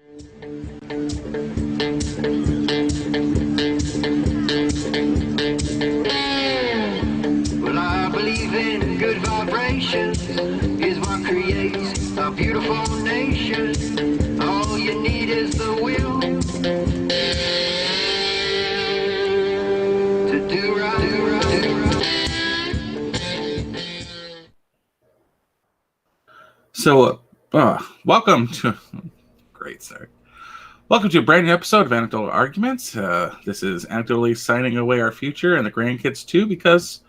Well, I believe in good vibrations is what creates a beautiful nation. All you need is the will to do right, do right, do right. So, welcome to great start. Welcome to a brand new episode of Anecdotal Arguments. This is Anecdotally signing away our future and the grandkids too, because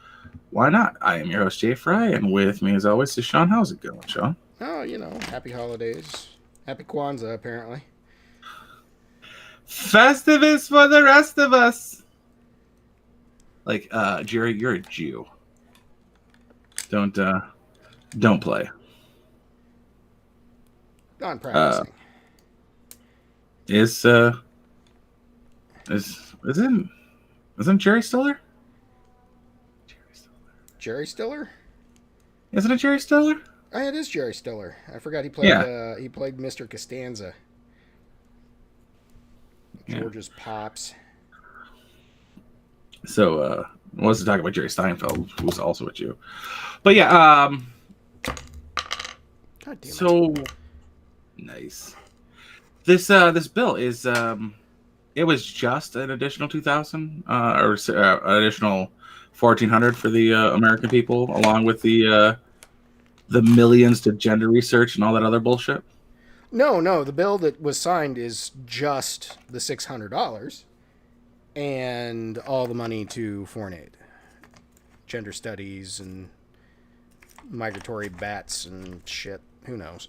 why not? I am your host Jay Fry, and with me as always is Sean. How's it going, Sean? Oh, happy holidays. Happy Kwanzaa, apparently. Festivus for the rest of us. Like, Jerry, you're a Jew. Don't play. Not practicing. Isn't Jerry Stiller? Jerry Stiller? Isn't it Jerry Stiller? Oh, it is Jerry Stiller. I forgot he played he played Mr. Costanza. George's pops. So, I was to talk about Jerry Steinfeld, who's also a Jew. But yeah, God damn it. so nice. This bill is it was just an additional 2,000 or an additional 1,400 for the American people, along with the millions to gender research and all that other bullshit. No, the bill that was signed is just the $600 and all the money to foreign aid, gender studies and migratory bats and shit. Who knows?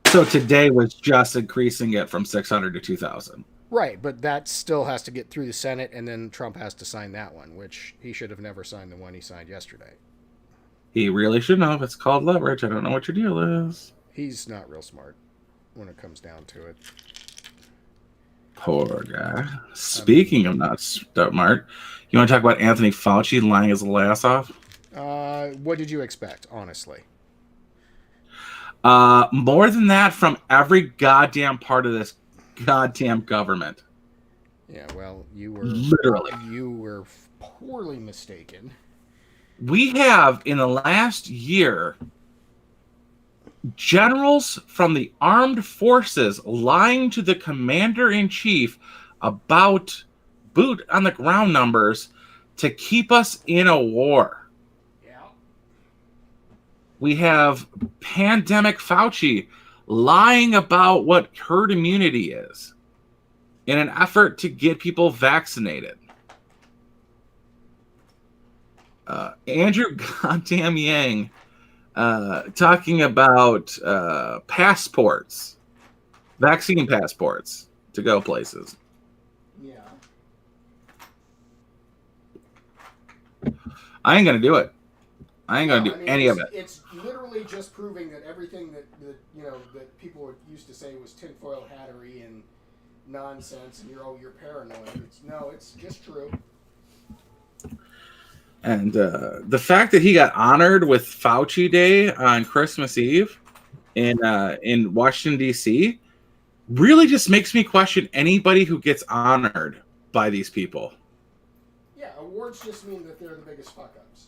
So today was just increasing it from 600 to 2,000. Right, but that still has to get through the Senate, and then Trump has to sign that one, which he should have never signed the one he signed yesterday. He really should know. It's called leverage. I don't know what your deal is. He's not real smart when it comes down to it. Poor guy. Speaking of not smart, you want to talk about Anthony Fauci lying his ass off? What did you expect, honestly? More than that from every goddamn part of this goddamn government. Yeah, well, you were poorly mistaken. We have, in the last year, generals from the armed forces lying to the commander-in-chief about boot on the ground numbers to keep us in a war. Yeah. We have pandemic Fauci lying about what herd immunity is in an effort to get people vaccinated. Andrew goddamn Yang talking about passports, vaccine passports to go places. Yeah. I ain't going to do it. I ain't going to do any of it. It's literally just proving that everything that that people used to say was tinfoil hattery and nonsense, and you're paranoid. It's just true. And the fact that he got honored with Fauci Day on Christmas Eve in Washington, D.C. really just makes me question anybody who gets honored by these people. Yeah, awards just mean that they're the biggest fuck-ups.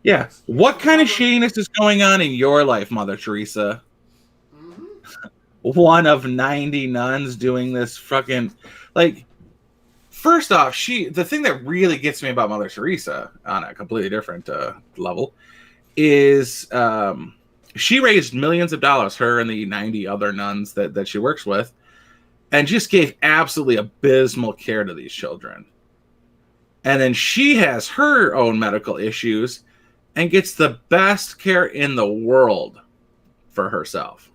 Yeah. What kind of shadiness is going on in your life, Mother Teresa? Mm-hmm. One of 90 nuns doing this fucking... Like, first off, the thing that really gets me about Mother Teresa on a completely different level is she raised millions of dollars, her and the 90 other nuns that she works with, and just gave absolutely abysmal care to these children. And then she has her own medical issues and gets the best care in the world for herself.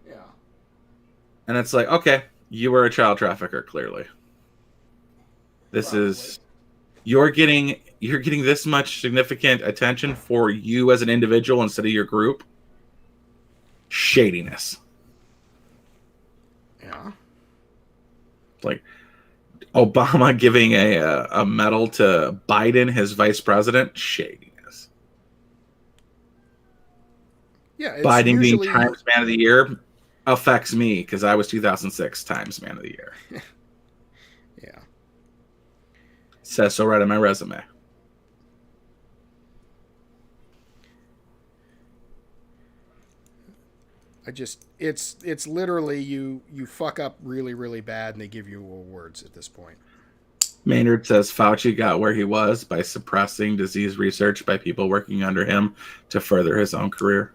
Yeah. And it's like, okay, you were a child trafficker, clearly. This is you're getting this much significant attention for you as an individual instead of your group. Shadiness. Yeah. Like Obama giving a medal to Biden, his vice president. Shadiness. Yeah. Biden being Times Man of the Year. affects me because I was 2006 Times Man of the Year. Yeah. Says so right on my resume. It's literally you fuck up really, really bad and they give you awards at this point. Maynard says Fauci got where he was by suppressing disease research by people working under him to further his own career.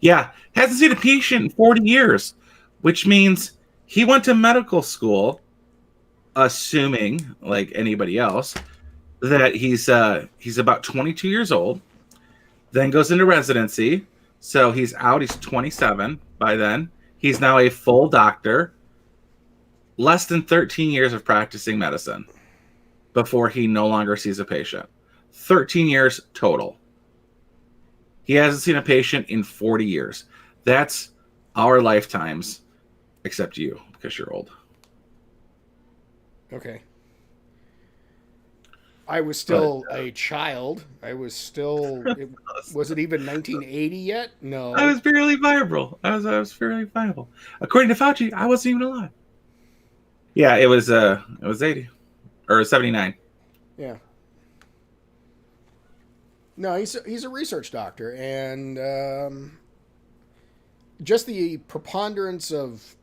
Yeah, hasn't seen a patient in 40 years, which means he went to medical school, assuming, like anybody else, that he's about 22 years old, then goes into residency. So he's out. He's 27 by then. He's now a full doctor. Less than 13 years of practicing medicine before he no longer sees a patient. 13 years total. He hasn't seen a patient in 40 years. That's our lifetimes, except you, because you're old. Okay. I was still a child. I was still. Was it even 1980 yet? No. I was barely viable. I was fairly viable. According to Fauci, I wasn't even alive. Yeah, it was 80 or 79. Yeah. No, he's a research doctor, and just the preponderance of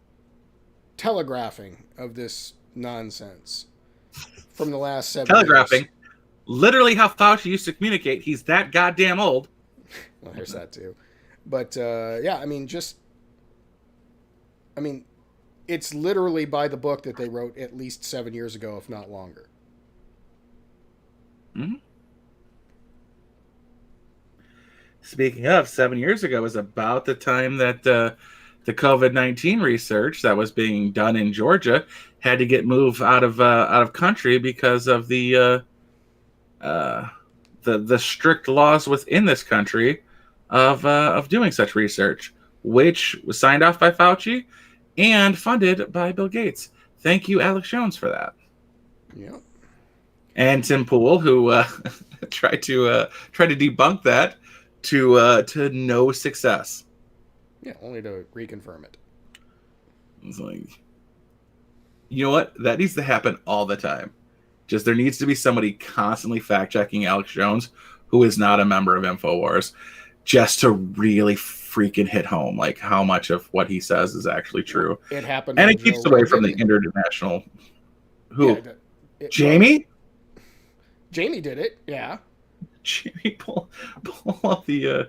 telegraphing of this nonsense from the last 7 Telegraphing. years. Literally how Fauci used to communicate. He's that goddamn old. Well, there's that too. But yeah, I mean, it's literally by the book that they wrote at least 7 years ago, if not longer. Mm-hmm. Speaking of, 7 years ago was about the time that the COVID-19 research that was being done in Georgia had to get moved out of country because of the strict laws within this country of doing such research, which was signed off by Fauci and funded by Bill Gates. Thank you, Alex Jones, for that. Yep. And Tim Pool, who tried to debunk that to no success. Yeah, only to reconfirm it. It's like, you know what? That needs to happen all the time. Just there needs to be somebody constantly fact-checking Alex Jones, who is not a member of InfoWars, just to really freaking hit home, like how much of what he says is actually true. It happened, and it keeps away from the international. Who? Yeah, Jamie? Jamie did it. Yeah. Jamie, pull off the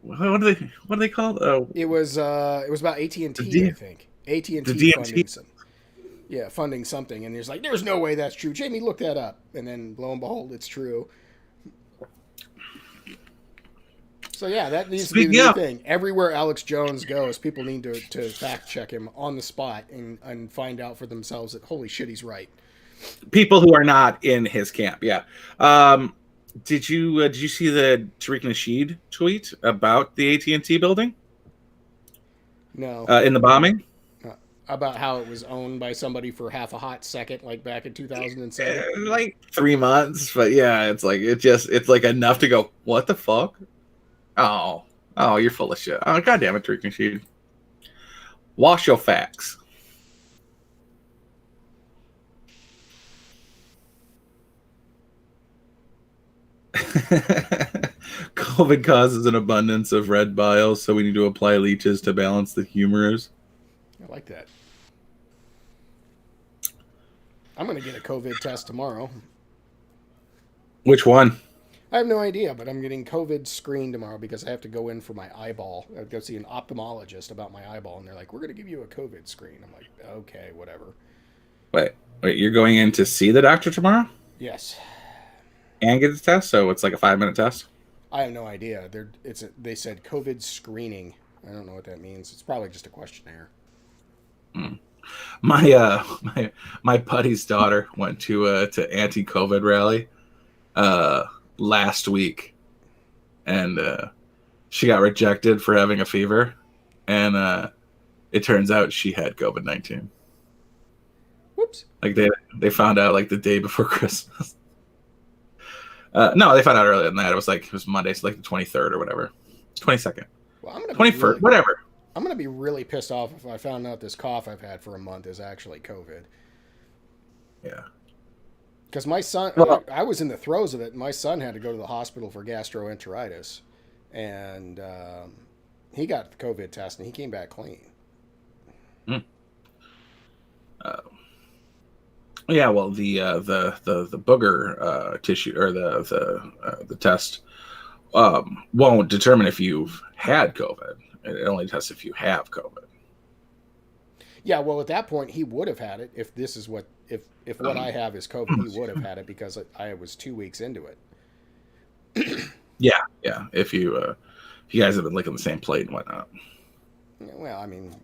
what do they call it? It was about AT&T, I think. AT&T funding some. Yeah, funding something, and there's like, there's no way that's true. Jamie, look that up, and then lo and behold, it's true. So yeah, that needs to be the new thing. Everywhere Alex Jones goes, people need to fact check him on the spot and find out for themselves that holy shit, he's right. People who are not in his camp, yeah. Did you see the Tariq Nasheed tweet about the AT&T building? No. In the bombing? About how it was owned by somebody for half a hot second, like back in 2007. Like 3 months, but yeah, it's like enough to go, what the fuck? Oh, you're full of shit. Oh, goddamn it, Tariq Nasheed. Wash your facts. COVID causes an abundance of red bile, so we need to apply leeches to balance the humors. I like that. I'm going to get a COVID test tomorrow. Which one? I have no idea, but I'm getting COVID screened tomorrow because I have to go in for my eyeball. I go see an ophthalmologist about my eyeball, and they're like, we're going to give you a COVID screen. I'm like, okay, whatever. Wait, you're going in to see the doctor tomorrow? Yes. And get the test? So it's like a 5-minute test? I have no idea. They said COVID screening. I don't know what that means. It's probably just a questionnaire. My buddy's daughter went to anti-COVID rally last week, and she got rejected for having a fever, and it turns out she had COVID-19. Whoops! Like they found out like the day before Christmas. No, they found out earlier than that. It was Monday, so like the 23rd or whatever, 22nd, Well, I'm gonna 21st, whatever. I'm gonna be really pissed off if I found out this cough I've had for a month is actually COVID. Yeah. Because my son, Well, I was in the throes of it. My son had to go to the hospital for gastroenteritis, and he got the COVID test and he came back clean. mm, uh, yeah. Well, the booger tissue or the test won't determine if you've had COVID. It only tests if you have COVID. Yeah, well, at that point, he would have had it if this is what if what I have is COVID. He would have had it because I was 2 weeks into it. Yeah, yeah. If you guys have been licking the same plate and whatnot. Well, I mean,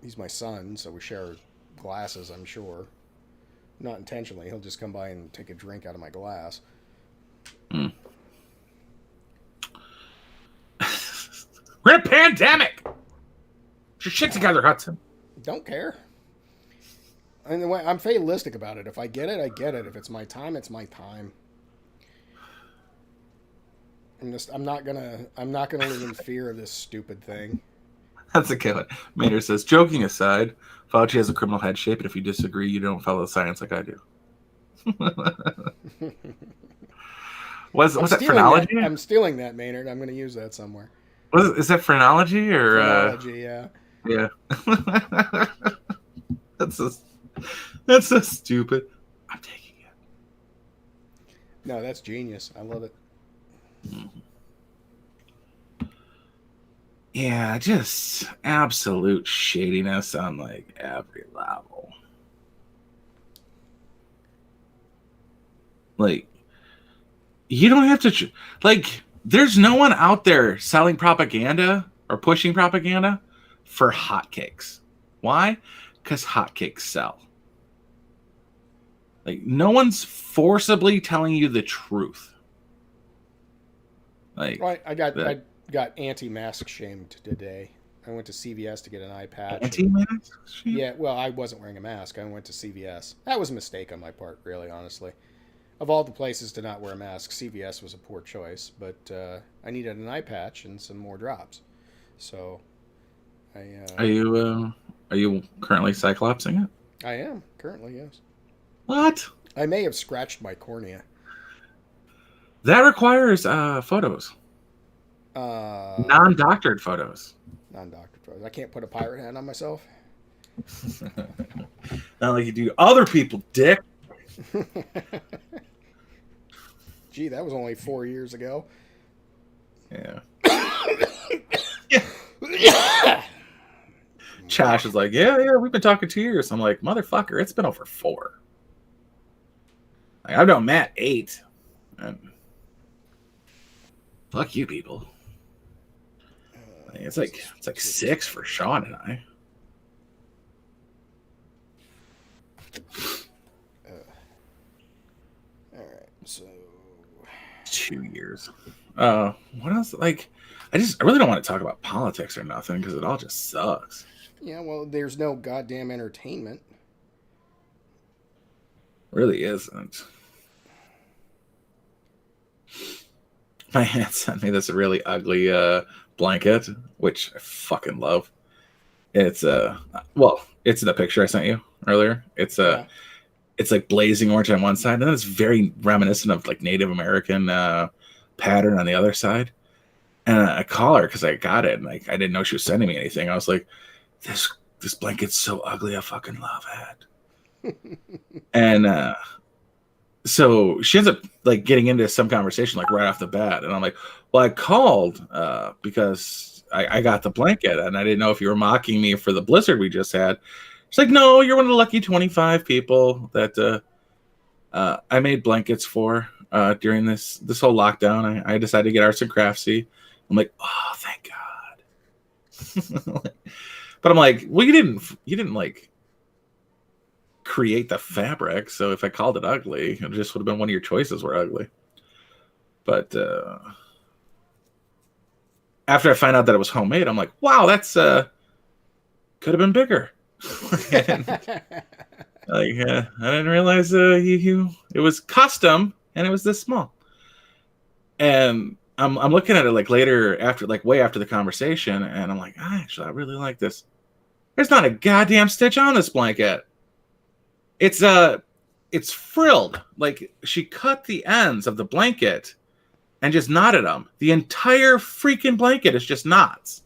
he's my son, so we share glasses. I'm sure, not intentionally. He'll just come by and take a drink out of my glass. Mm. We're in a pandemic. Get your shit together, Hudson. Don't care. I mean, I'm fatalistic about it. If I get it, I get it. If it's my time, it's my time. I'm not gonna live in fear of this stupid thing. That's a good one. Maynard says, joking aside, Fauci has a criminal head shape, and if you disagree, you don't follow the science like I do. Was that phrenology? I'm stealing that, Maynard. I'm going to use that somewhere. Is that phrenology or? Phrenology, yeah. Yeah. That's so stupid. I'm taking it. No, that's genius. I love it. Yeah, just absolute shadiness on like every level. Like, you don't have to like. There's no one out there selling propaganda or pushing propaganda for hotcakes. Why? Because hotcakes sell. Like, no one's forcibly telling you the truth. Like, right, I got anti-mask shamed today. I went to CVS to get an eye patch. Anti-mask? Yeah, well, I wasn't wearing a mask. I went to CVS. That was a mistake on my part, really, honestly. Of all the places to not wear a mask, CVS was a poor choice. But I needed an eye patch and some more drops. So, Are you currently cyclopsing it? I am currently, yes. What? I may have scratched my cornea. That requires photos. Non-doctored photos. Non-doctored photos. I can't put a pirate hat on myself. Not like you do other people, dick. Gee, that was only 4 years ago. Yeah. Chash is like, yeah, we've been talking 2 years. I'm like, motherfucker, it's been over 4. Like, I've known Matt 8. And fuck you people. Like, it's like 6 for Sean and I. All right, so 2 years. What else? Like, I really don't want to talk about politics or nothing because it all just sucks. yeah, well, there's no goddamn entertainment. Really isn't. My aunt sent me this really ugly blanket, which I fucking love. It's it's the picture I sent you earlier. It's it's like blazing orange on one side, and then it's very reminiscent of like Native American pattern on the other side. And I call her because I got it, and like I didn't know she was sending me anything. I was like, this blanket's so ugly, I fucking love it. And so she ends up like getting into some conversation like right off the bat, and I'm like, well, I called because I got the blanket, and I didn't know if you were mocking me for the blizzard we just had. She's like, no, you're one of the lucky 25 people that I made blankets for during this whole lockdown. I decided to get arts and craftsy. I'm like, oh, thank God. But I'm like, well, you didn't like create the fabric, so if I called it ugly, it just would have been one of your choices were ugly. But after I find out that it was homemade, I'm like, wow, that's could have been bigger. I didn't realize it was custom and it was this small. And I'm looking at it like later after, like way after the conversation, and I'm like, actually, I really like this. There's not a goddamn stitch on this blanket. It's frilled. Like she cut the ends of the blanket and just knotted them. The entire freaking blanket is just knots.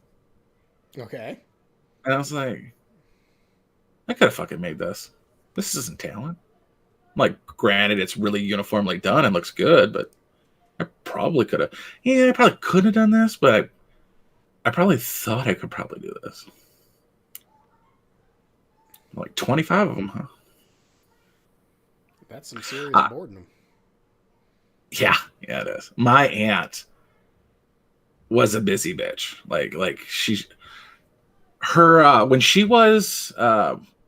Okay. And I was like, I could have fucking made this. This isn't talent. Like, granted, it's really uniformly done and looks good, but I probably could have. Yeah, I probably couldn't have done this, but I probably thought I could probably do this. Like 25 of them, huh? That's some serious boredom. Yeah, it is. My aunt was a busy bitch. Like her when she was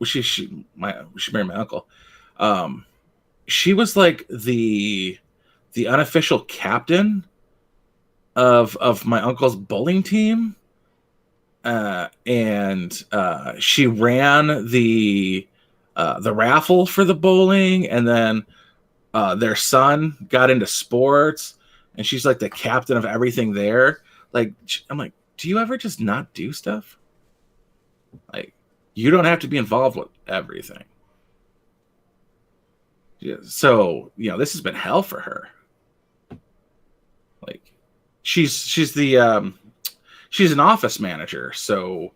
she married my uncle. She was like the unofficial captain of my uncle's bowling team. And she ran the raffle for the bowling, and then their son got into sports, and she's like the captain of everything there. Like, I'm like, do you ever just not do stuff? Like, you don't have to be involved with everything. Yeah, so this has been hell for her. Like, she's the she's an office manager, so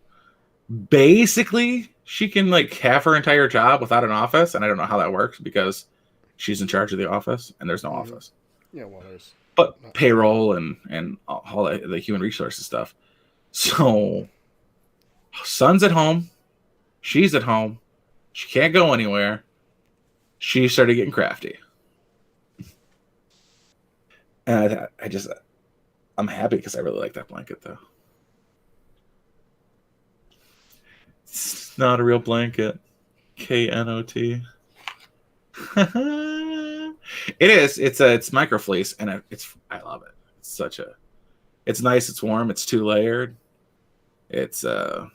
basically she can like have her entire job without an office, and I don't know how that works because she's in charge of the office and there's no office. Yeah, well, there's But payroll and all the human resources stuff. So son's at home, she's at home, she can't go anywhere. She started getting crafty, and I'm happy because I really like that blanket though. It's not a real blanket. KNOT. It is. It's microfleece, and I love it. It's nice. It's warm. It's 2-layered. It's got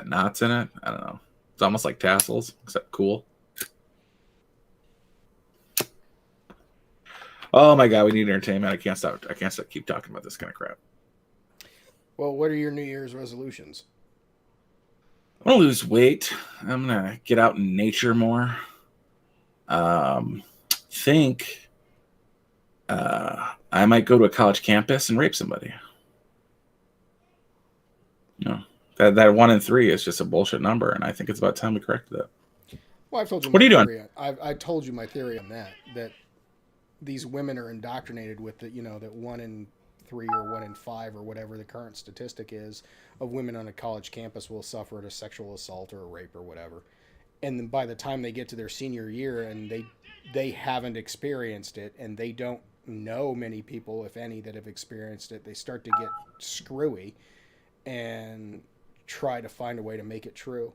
knots in it. I don't know. It's almost like tassels, except cool. Oh my god, we need entertainment. I can't stop. Keep talking about this kind of crap. Well, what are your New Year's resolutions? I want to lose weight. I'm gonna get out in nature more. Think I might go to a college campus and rape somebody. That 1 in 3 is just a bullshit number, and I think it's about time we corrected it. Well, I've told you. What are you doing? I told you my theory on that these women are indoctrinated with that 1 in 3 or 1 in 5 or whatever the current statistic is of women on a college campus will suffer a sexual assault or a rape or whatever, and then by the time they get to their senior year and they haven't experienced it and they don't know many people, if any, that have experienced it, they start to get screwy and try to find a way to make it true.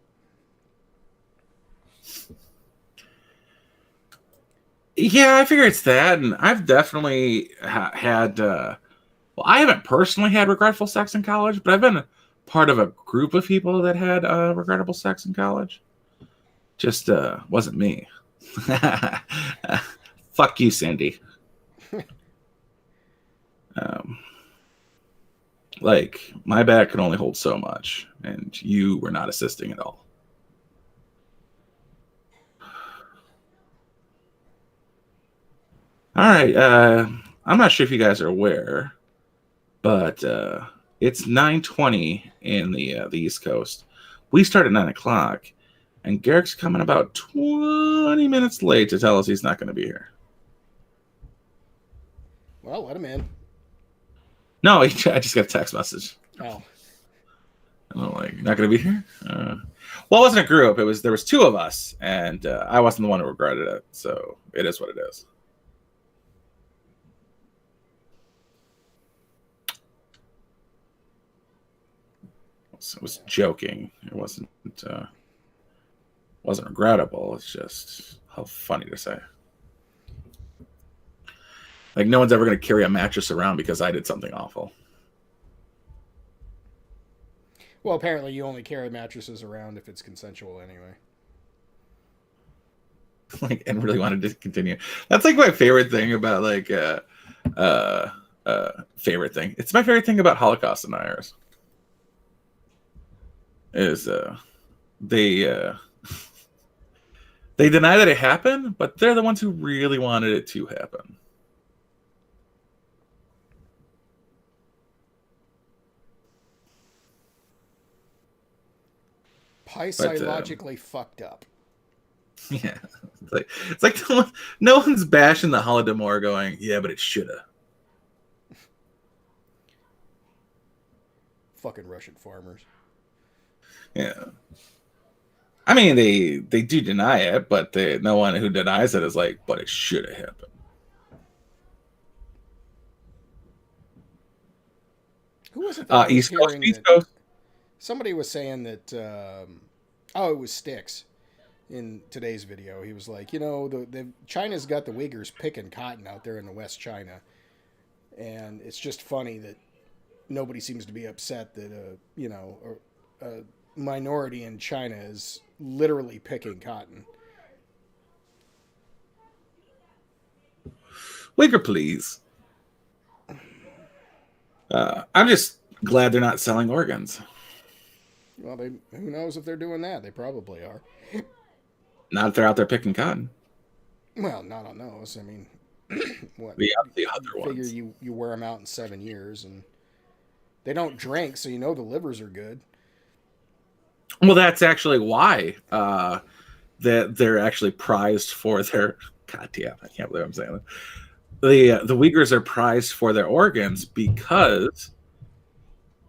Yeah, I figure it's that, and I've definitely had. Well, I haven't personally had regretful sex in college, but I've been part of a group of people that had regrettable sex in college. Just wasn't me. Fuck you, Cindy. Like, my back could only hold so much, and you were not assisting at all. All right. I'm not sure if you guys are aware, but it's 9:20 in the East Coast. We start at 9:00, and Garrick's coming about 20 minutes late to tell us he's not going to be here. Well, let him in. No, I just got a text message. Oh. I'm like, not going to be here? Well, it wasn't a group. There was 2 of us, and I wasn't the one who regretted it, so it is what it is. I was joking. It wasn't regrettable. It's just how funny to say. Like, no one's ever going to carry a mattress around because I did something awful. Well, apparently you only carry mattresses around if it's consensual anyway. like, and really wanted to continue. That's like my favorite thing about like favorite thing. It's my favorite thing about Holocaust deniers is they they deny that it happened, but they're the ones who really wanted it to happen. Psychologically fucked up. Yeah, it's like no one's bashing the Holodomor going, yeah, but it shoulda. Fucking Russian farmers. Yeah, I mean they do deny it, but no one who denies it is like, but it should have happened. Who was it? That East Coast, East Coast. Somebody was saying that. It was Styx. In today's video, he was like, you know, the China's got the Uyghurs picking cotton out there in the West China, and it's just funny that nobody seems to be upset that a minority in China is literally picking cotton. Uyghur, please. I'm just glad they're not selling organs. Well, who knows if they're doing that? They probably are. Not if they're out there picking cotton. Well, not on those. I mean, what? The other figure ones. you wear them out in 7 years, and they don't drink, so you know the livers are good. Well, that's actually why that they're actually prized for their. God damn, I can't believe I'm saying that. The Uyghurs are prized for their organs because,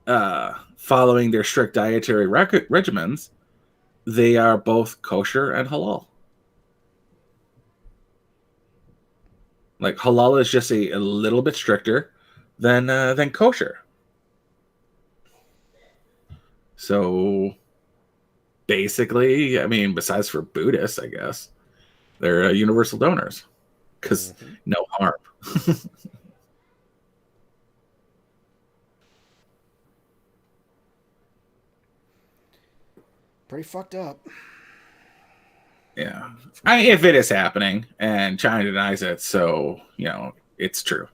following their strict dietary regimens, they are both kosher and halal. Like halal is just a little bit stricter than kosher. So basically, I mean, besides for Buddhists, I guess they're universal donors because no harm. Pretty fucked up. Yeah. I mean, if it is happening and China denies it, so, you know, it's true.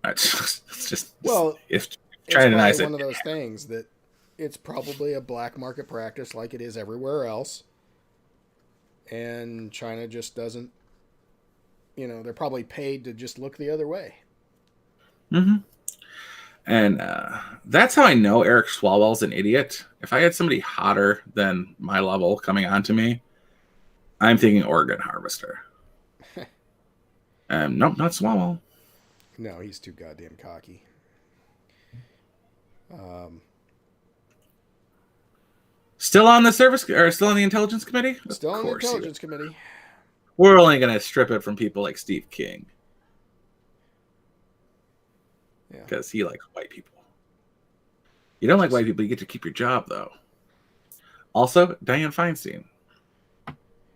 It's just, well, if China denies it, one of those things that it's probably a black market practice like it is everywhere else. And China just doesn't, they're probably paid to just look the other way. Mm-hmm. And that's how I know Eric Swalwell's an idiot. If I had somebody hotter than my level coming on to me, I'm thinking organ harvester. Nope, not Swalwell. No, he's too goddamn cocky. Still on the service, or still on the intelligence committee? Still on the intelligence committee. We're only going to strip it from people like Steve King. Because he likes white people. You don't like white people, you get to keep your job, though. Also, Dianne Feinstein.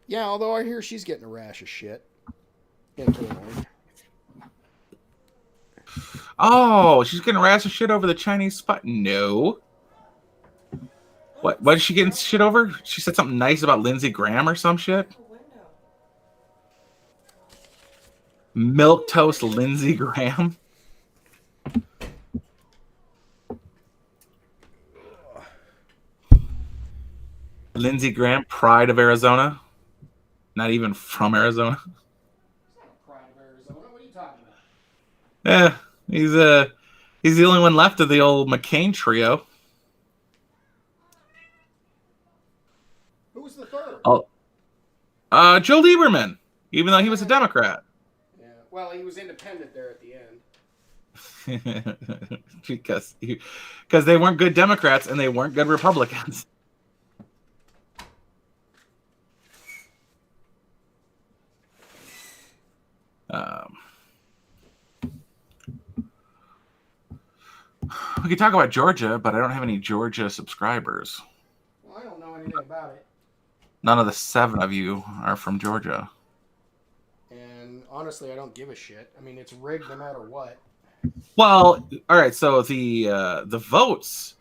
Yeah, although I hear she's getting a rash of shit. Oh, she's getting a rash of shit over the Chinese spot? No. What is she getting shit over? She said something nice about Lindsey Graham or some shit? Milquetoast Lindsey Graham? Lindsey Graham, pride of Arizona. Not even from Arizona. Pride of Arizona? What are you talking about? Yeah, he's the only one left of the old McCain trio. Who was the third? Oh, Joe Lieberman, even though he was a Democrat. Yeah, well, he was independent there at the end. because they weren't good Democrats and they weren't good Republicans. We could talk about Georgia, but I don't have any Georgia subscribers. Well, I don't know anything about it. None of the 7 of you are from Georgia. And honestly, I don't give a shit. I mean, it's rigged no matter what. Well, all right. So the votes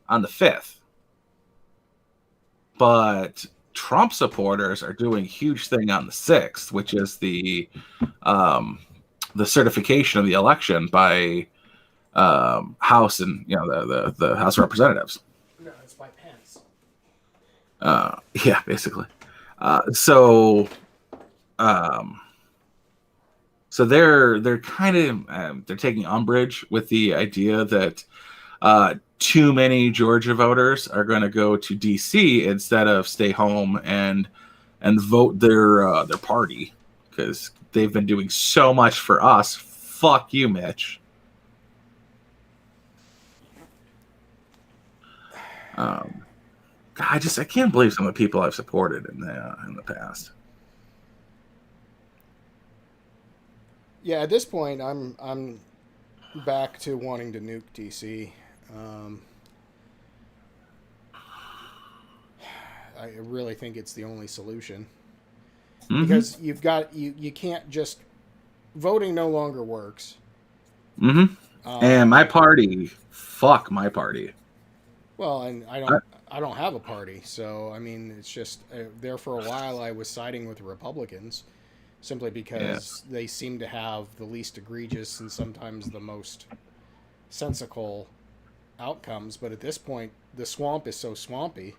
on the 5th, but Trump supporters are doing a huge thing on the 6th, which is the certification of the election by House and the House of Representatives. No, it's by Pence. Yeah, basically. So they're kind of they're taking umbrage with the idea that too many Georgia voters are going to go to D.C. instead of stay home and vote their party, because they've been doing so much for us. Fuck you, Mitch. I can't believe some of the people I've supported in the past. Yeah, at this point, I'm back to wanting to nuke DC. I really think it's the only solution, because you can't just voting no longer works. And my party, fuck my party. Well, and I don't have a party, so I mean, it's just there for a while. I was siding with the Republicans simply because they seem to have the least egregious and sometimes the most sensical outcomes. But at this point, the swamp is so swampy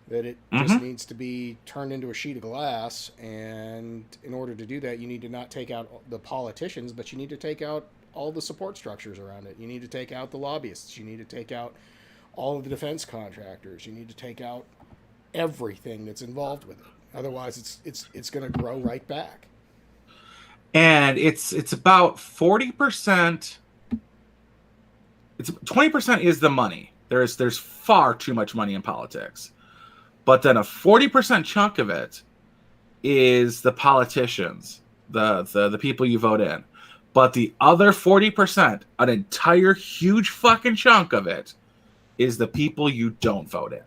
that it just needs to be turned into a sheet of glass. And in order to do that, you need to not take out the politicians, but you need to take out all the support structures around it. You need to take out the lobbyists. You need to take out all of the defense contractors. You need to take out everything that's involved with it. Otherwise, it's going to grow right back. And it's about 40%. It's 20% is the money. There's far too much money in politics, but then a 40% chunk of it is the politicians, the people you vote in. But the other 40%, an entire huge fucking chunk of it, is the people you don't vote in.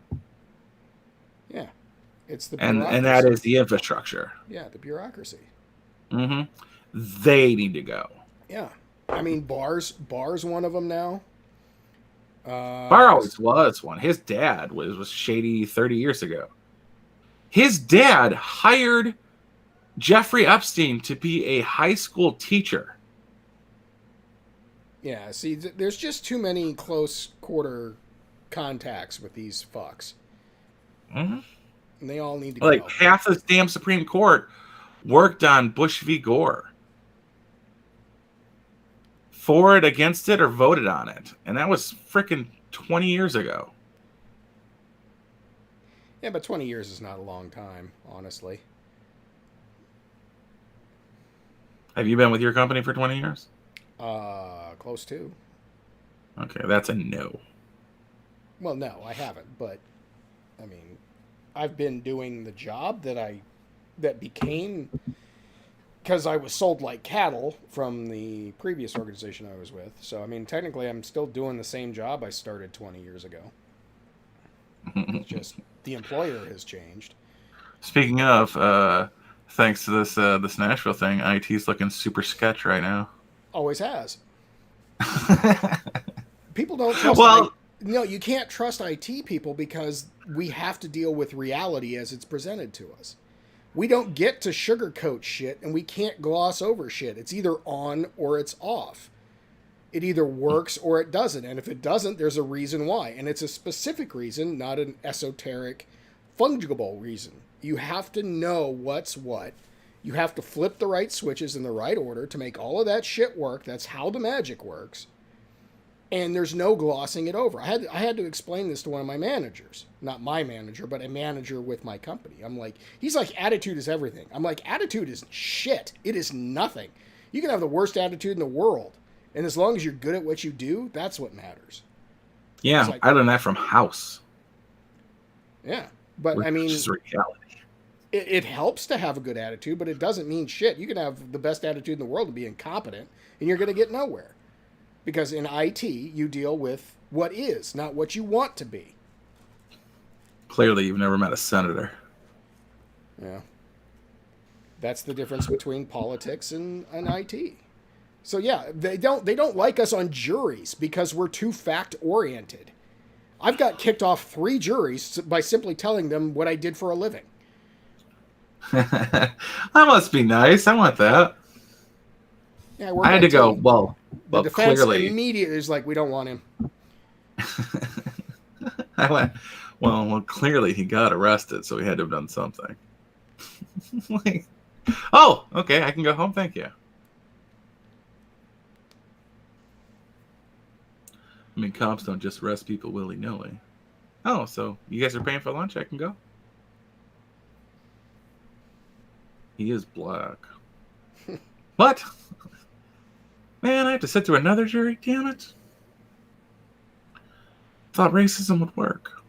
Yeah, it's the bureaucracy. And that is the infrastructure. Yeah, the bureaucracy. They need to go. Yeah, I mean, Barr's one of them now. Barr always was one. His dad was shady 30 years ago. His dad hired Jeffrey Epstein to be a high school teacher. Yeah, see, there's just too many close quarter contacts with these fucks. And they all need to go. Like, half the damn Supreme Court worked on Bush v. Gore. For it, against it, or voted on it. And that was freaking 20 years ago. Yeah, but 20 years is not a long time, honestly. Have you been with your company for 20 years? Close to. Okay, that's a no. Well, no, I haven't, but I mean, I've been doing the job that became, because I was sold like cattle from the previous organization I was with. So, I mean, technically I'm still doing the same job I started 20 years ago. It's just the employer has changed. Speaking of, thanks to this Nashville thing, IT's looking super sketch right now. Always has. People don't trust. No, you can't trust IT people because we have to deal with reality as it's presented to us. We don't get to sugarcoat shit, and we can't gloss over shit. It's either on or it's off. It either works or it doesn't. And if it doesn't, there's a reason why. And it's a specific reason, not an esoteric, fungible reason. You have to know what's what. You have to flip the right switches in the right order to make all of that shit work. That's how the magic works. And there's no glossing it over. I had to explain this to one of my managers. Not my manager, but a manager with my company. I'm like, he's like, attitude is everything. I'm like, attitude is shit. It is nothing. You can have the worst attitude in the world. And as long as you're good at what you do, that's what matters. Yeah, like, I learned that from House. Yeah, but I mean, it's reality. It helps to have a good attitude, but it doesn't mean shit. You can have the best attitude in the world and be incompetent, and you're going to get nowhere. Because in IT, you deal with what is, not what you want to be. Clearly, you've never met a senator. Yeah. That's the difference between politics and IT. So yeah, they don't like us on juries because we're too fact-oriented. I've got kicked off 3 juries by simply telling them what I did for a living. That must be nice. I want that. Yeah, I work I had on to go. team. The Well, defense clearly. immediately is like, we don't want him. I went. Well, clearly he got arrested, so he had to have done something. Like, oh, okay, I can go home. Thank you. I mean, cops don't just arrest people willy-nilly. Oh, so you guys are paying for lunch? I can go. He is black. What? Man, I have to sit through another jury? Damn it. Thought racism would work.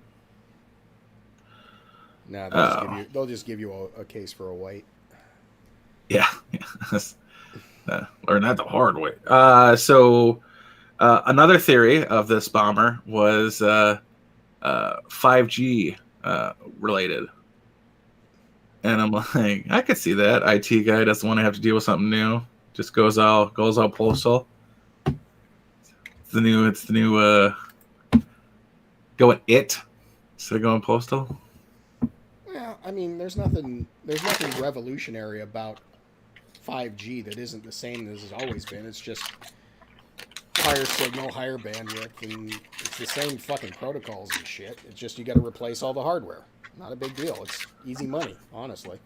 No, they'll just give you a case for a white. Yeah. Learn that the hard way. So another theory of this bomber was 5G related. And I'm like, I could see that. IT guy doesn't want to have to deal with something new. Just goes all postal. It's the new going it instead of going postal. Yeah, I mean, there's nothing revolutionary about 5G that isn't the same as it's always been. It's just higher signal, higher bandwidth, and it's the same fucking protocols and shit. It's just you got to replace all the hardware. Not a big deal. It's easy money, honestly.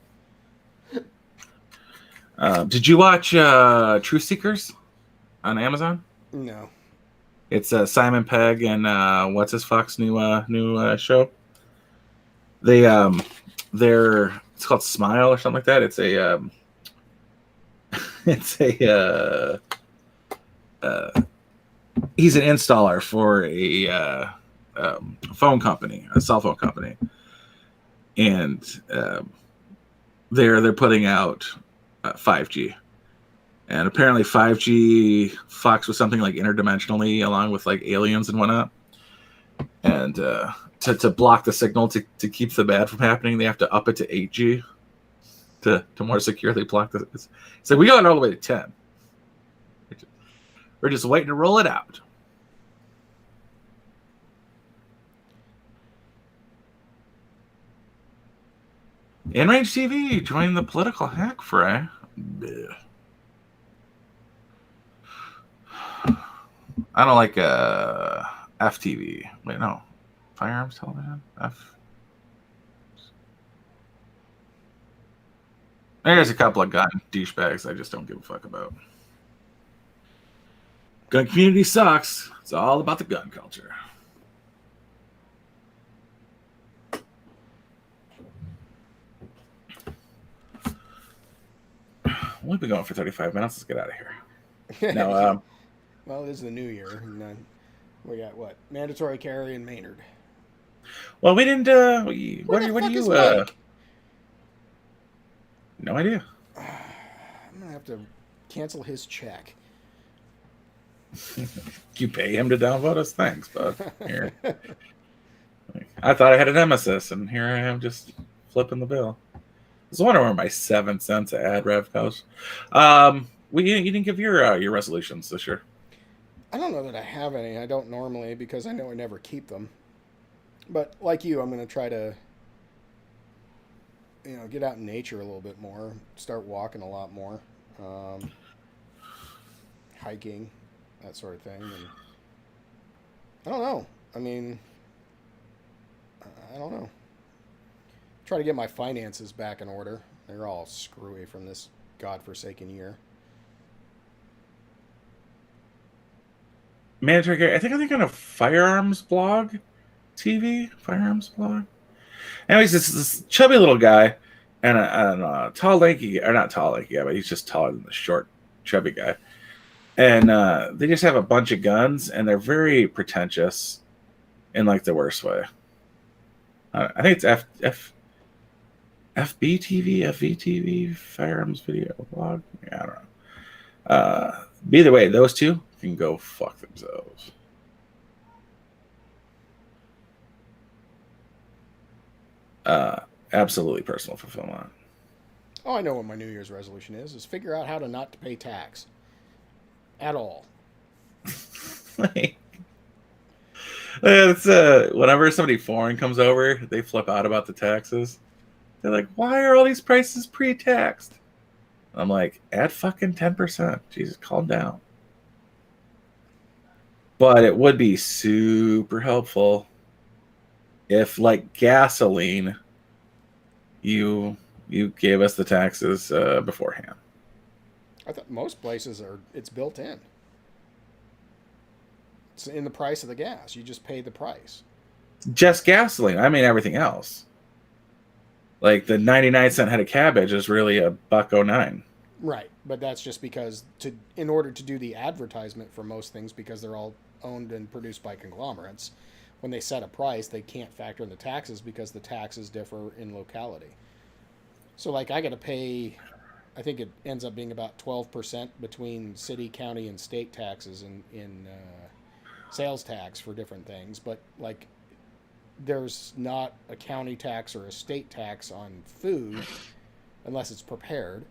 Did you watch Truth Seekers on Amazon? No. It's Simon Pegg and what's his fuck's new show. They're it's called Smile or something like that. It's a he's an installer for a phone company, a cell phone company, and they're putting out 5G. And apparently 5G fucks with something like interdimensionally, along with like aliens and whatnot. And to block the signal to keep the bad from happening, they have to up it to 8G to more securely block the. So we got it all the way to 10. We're just waiting to roll it out. In-range TV, join the political hack fray. Blech. I don't like FTV. Wait, no. Firearms television? There's a couple of gun douchebags I just don't give a fuck about. Gun community sucks. It's all about the gun culture. We've been going for 35 minutes. Let's get out of here. No, well, it is the new year. And then we got what? Mandatory carry in Maynard. Well, we didn't. What do you? Mike? No idea. I'm gonna have to cancel his check. You pay him to downvote us? Thanks, bud. Here. I thought I had a nemesis, and here I am just flipping the bill. I was wondering where my 7 cents of ad rev goes. You didn't give your resolutions this year. I don't know that I have any. I don't normally because I know I never keep them. But like you, I'm going to try to, get out in nature a little bit more. Start walking a lot more. Hiking, that sort of thing. And I don't know. I mean, I don't know. Try to get my finances back in order. They're all screwy from this godforsaken year. Mandatory carry. I think on a firearms blog. Firearms blog. Anyways, this chubby little guy and a tall, lanky, or not tall, lanky guy, but he's just taller than the short, chubby guy. And they just have a bunch of guns, and they're very pretentious in like the worst way. I think it's FVTV, firearms video blog. Yeah, I don't know. Either way, those two can go fuck themselves. Absolutely personal fulfillment. Oh, I know what my New Year's resolution is figure out how to not to pay tax. At all. It's whenever somebody foreign comes over, they flip out about the taxes. They're like, "Why are all these prices pre-taxed?" I'm like, "Add fucking 10%. Jesus, calm down." But it would be super helpful if, like gasoline, you gave us the taxes beforehand. I thought most places it's built in. It's in the price of the gas. You just pay the price. Just gasoline. I mean everything else. Like the 99-cent head of cabbage is really $1.09. Right, but that's just because in order to do the advertisement for most things, because they're all owned and produced by conglomerates, when they set a price, they can't factor in the taxes because the taxes differ in locality. So, like, I got to pay, I think it ends up being about 12% between city, county, and state taxes in sales tax for different things. But, like, there's not a county tax or a state tax on food unless it's prepared.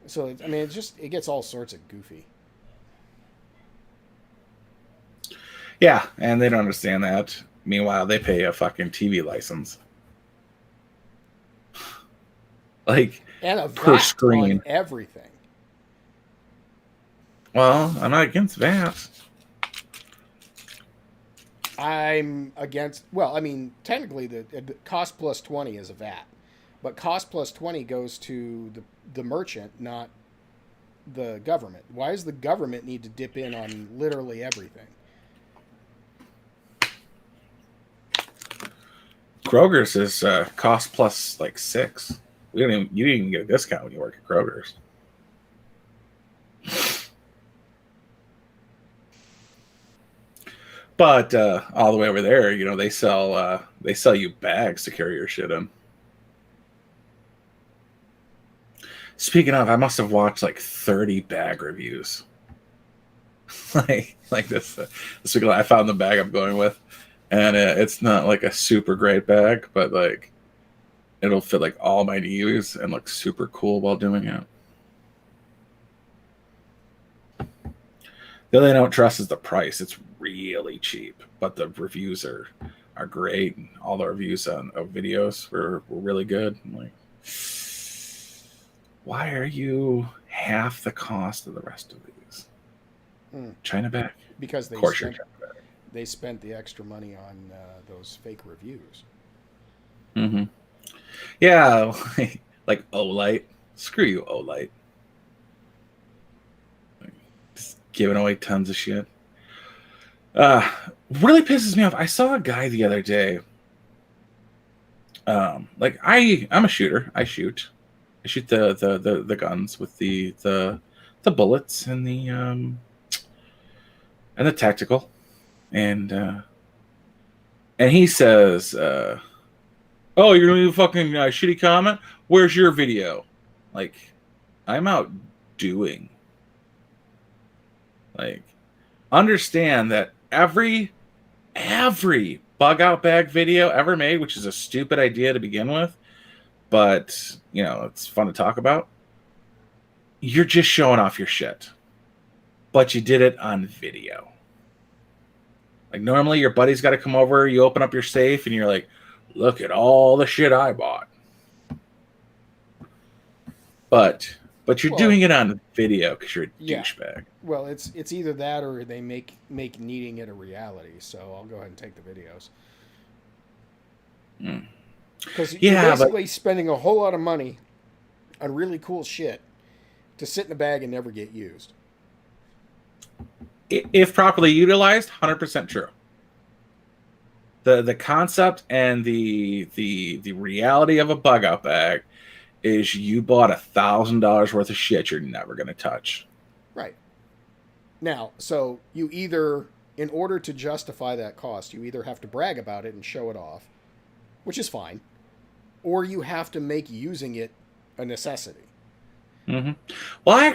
So, I mean, it gets all sorts of goofy. Yeah, and they don't understand that. Meanwhile, they pay a fucking TV license. Like, And a per VAT screen. on everything. Well, I'm not against VAT. I'm against, well, I mean, technically the cost plus 20 is a VAT. But cost plus 20 goes to the merchant, not the government. Why does the government need to dip in on literally everything? Kroger's is cost plus like 6. You didn't even get a discount when you work at Kroger's. But all the way over there, they sell you bags to carry your shit in. Speaking of, I must have watched like 30 bag reviews. like this week, I found the bag I'm going with, and it's not like a super great bag, but like it'll fit like all my needs and look super cool while doing it. The only thing I don't trust is the price. It's really cheap, but the reviews are great. And all the reviews of videos were really good. I'm like, why are you half the cost of the rest of these? China bag? Because they spent the extra money on those fake reviews. Mm-hmm. Yeah, like Olight. Screw you, Olight. Just giving away tons of shit. Really pisses me off. I saw a guy the other day. I'm a shooter. I shoot the guns with the bullets and the tactical, and he says, "Oh, you're gonna leave a fucking shitty comment? Where's your video?" Like, I'm out doing. Like, understand that every bug out bag video ever made, which is a stupid idea to begin with, but it's fun to talk about. You're just showing off your shit, but you did it on video. Like, normally your buddy's got to come over, you open up your safe, and you're like, "Look at all the shit I bought." But you're doing it on video because you're a douchebag. Well, it's either that or they make needing it a reality. So I'll go ahead and take the videos. Because you're basically spending a whole lot of money on really cool shit to sit in a bag and never get used. If properly utilized, 100% true. The concept and the reality of a bug out bag is you bought $1,000 worth of shit you're never going to touch. Right. Now, so you either, in order to justify that cost, you either have to brag about it and show it off, which is fine, or you have to make using it a necessity. Mm-hmm. Well, I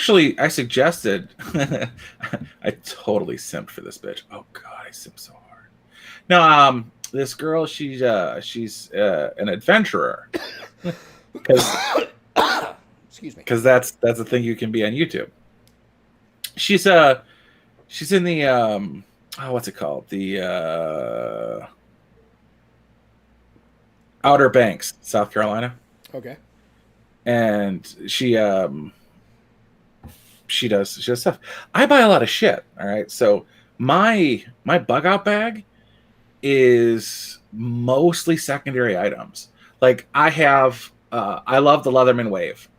suggested, I totally simped for this bitch. Oh God, I simped so hard. No, this girl, she's an adventurer. Excuse me. Because that's a thing you can be on YouTube. She's in the what's it called? The Outer Banks, South Carolina. Okay. And she does stuff. I buy a lot of shit. All right. So my bug out bag is mostly secondary items. Like I love the Leatherman Wave.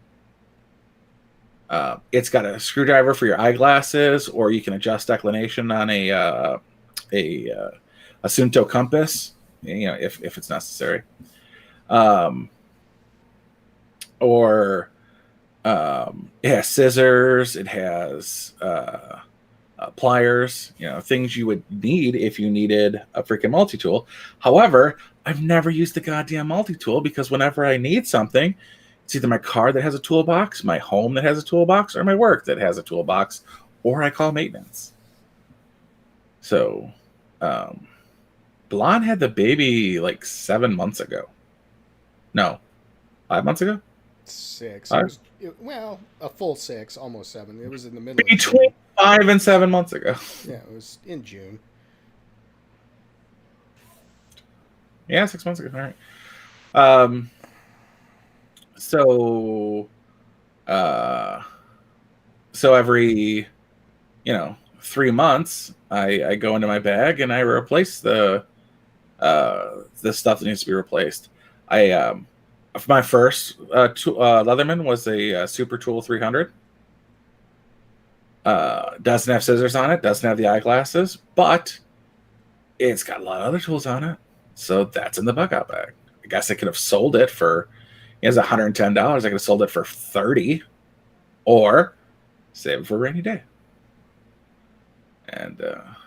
It's got a screwdriver for your eyeglasses, or you can adjust declination on a Asunto compass, if it's necessary. Or it has scissors. It has pliers. Things you would need if you needed a freaking multi-tool. However, I've never used the goddamn multi-tool because whenever I need something, it's either my car that has a toolbox, my home that has a toolbox, or my work that has a toolbox, or I call maintenance. So, Blonde had the baby like 7 months ago. No, 5 months ago? 6. Five? Well, a full 6, almost 7. It was in the middle of Between June. 5 and 7 months ago. Yeah, it was in June. Yeah, 6 months ago. All right. So, so every 3 months, I go into my bag and I replace the stuff that needs to be replaced. My first Leatherman was a Super Tool 300. Doesn't have scissors on it, doesn't have the eyeglasses, but it's got a lot of other tools on it. So that's in the bug out bag. I guess I could have sold it for, it was $110. I could have sold it for $30 or save it for a rainy day. And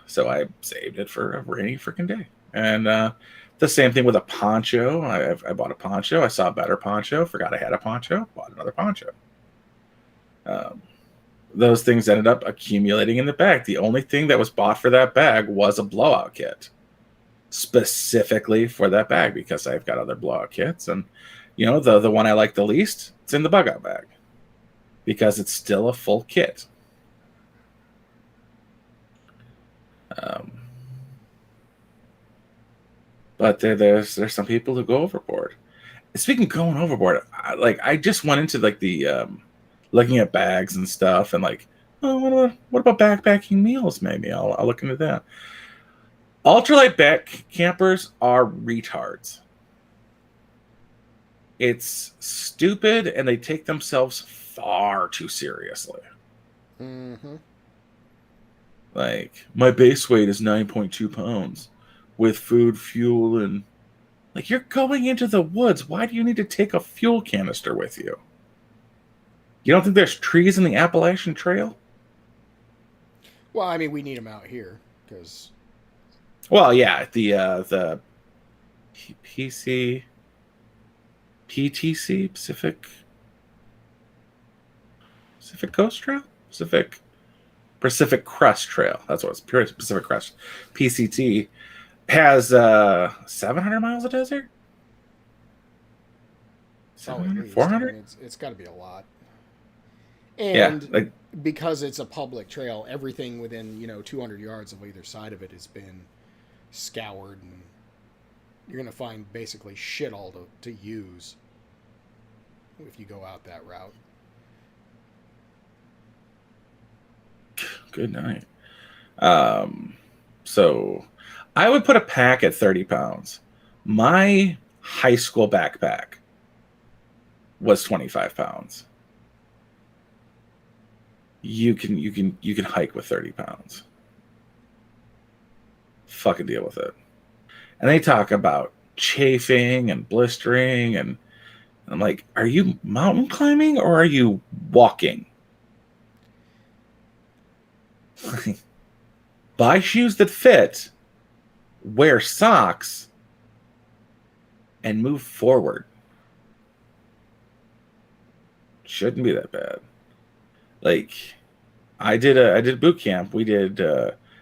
so I saved it for a rainy freaking day. And the same thing with a poncho. I bought a poncho. I saw a better poncho. Forgot I had a poncho. Bought another poncho. Those things ended up accumulating in the bag. The only thing that was bought for that bag was a blowout kit, specifically for that bag, because I've got other blowout kits. And the one I like the least, it's in the bug out bag because it's still a full kit. But there's some people who go overboard. Speaking of going overboard, I just went into like the looking at bags and stuff, and like, oh, what about backpacking meals? Maybe I'll look into that. Ultralight back campers are retards. It's stupid, and they take themselves far too seriously. Mm-hmm. Like, my base weight is 9.2 pounds with food, fuel, and like, you're going into the woods. Why do you need to take a fuel canister with you? You don't think there's trees in the Appalachian Trail? Well, I mean, we need them out here because. Well, yeah, the PTC Pacific Coast Trail, Pacific Crest Trail. That's what it's. Pacific Crest, PCT, has 700 miles of desert. 700, 400. I mean, it's got to be a lot. And because it's a public trail, everything within 200 yards of either side of it has been scoured, and you're gonna find basically shit all to use if you go out that route. Good night. So I would put a pack at 30 pounds. My high school backpack was 25 pounds. You can hike with 30 pounds. Fucking deal with it. And they talk about chafing and blistering, and I'm like, are you mountain climbing or are you walking? Buy shoes that fit, wear socks, and move forward. Shouldn't be that bad. Like, I did boot camp. We did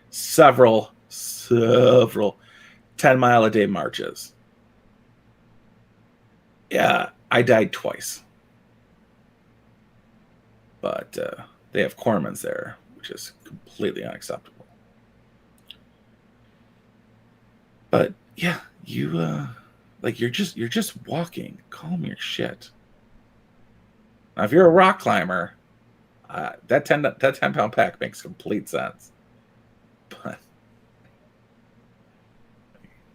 several 10-mile-a-day marches. Yeah, I died twice. But they have corpsmen there, which is completely unacceptable. But yeah, like you're just walking. Calm your shit. Now, if you're a rock climber, that 10 pound pack makes complete sense. But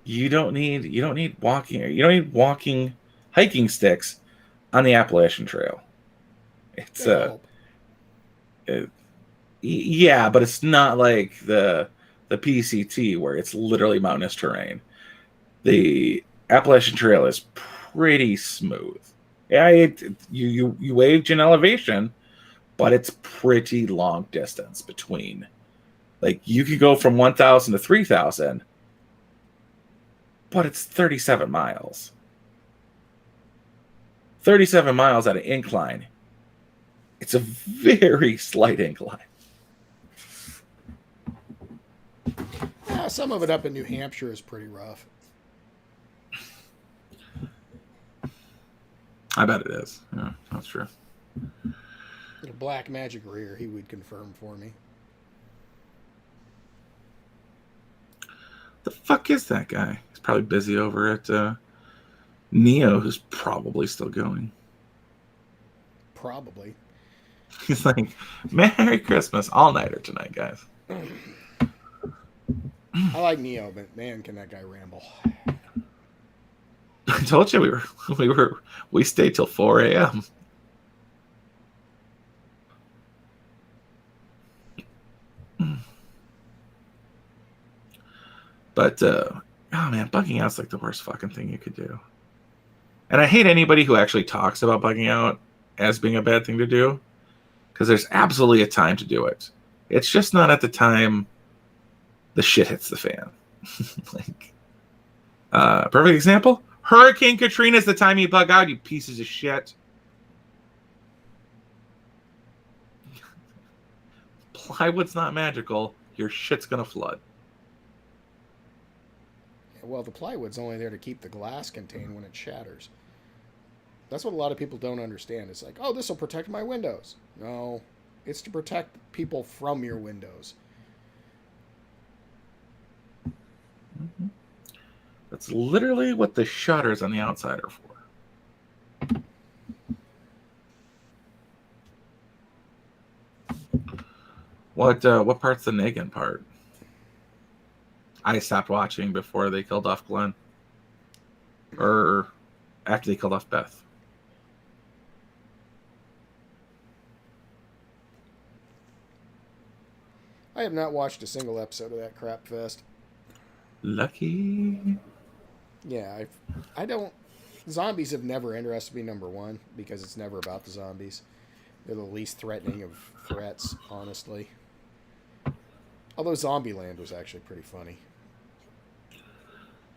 you don't need walking hiking sticks on the Appalachian Trail. It's yeah, but it's not like the PCT where it's literally mountainous terrain. The Appalachian Trail is pretty smooth. Yeah, you waved in elevation, but it's pretty long distance between. Like you could go from 1,000 to 3,000, but it's 37 miles. 37 miles at an incline. It's a very slight incline. Yeah, some of it up in New Hampshire is pretty rough. I bet it is. Yeah, that's true. The Black Magic Rear, he would confirm for me. The fuck is that guy? He's probably busy over at Neo, who's probably still going. Probably. He's like, Merry Christmas, all-nighter tonight, guys. I like Neo, but man, can that guy ramble. I told you we stayed till 4 a.m. But oh man, bugging out's like the worst fucking thing you could do. And I hate anybody who actually talks about bugging out as being a bad thing to do, because there's absolutely a time to do it. It's just not at the time the shit hits the fan. Like, perfect example: Hurricane Katrina is the time you bug out, you pieces of shit. Plywood's not magical. Your shit's gonna flood. Well, the plywood's only there to keep the glass contained when it shatters. That's what a lot of people don't understand. It's like, oh, this will protect my windows. No, it's to protect people from your windows. Mm-hmm. That's literally what the shutters on the outside are for. What part's the Negan part? I stopped watching before they killed off Glenn. Or after they killed off Beth. I have not watched a single episode of that crap fest. Lucky. Yeah, I don't... Zombies have never interested me, number one, because it's never about the zombies. They're the least threatening of threats, honestly. Although Zombieland was actually pretty funny.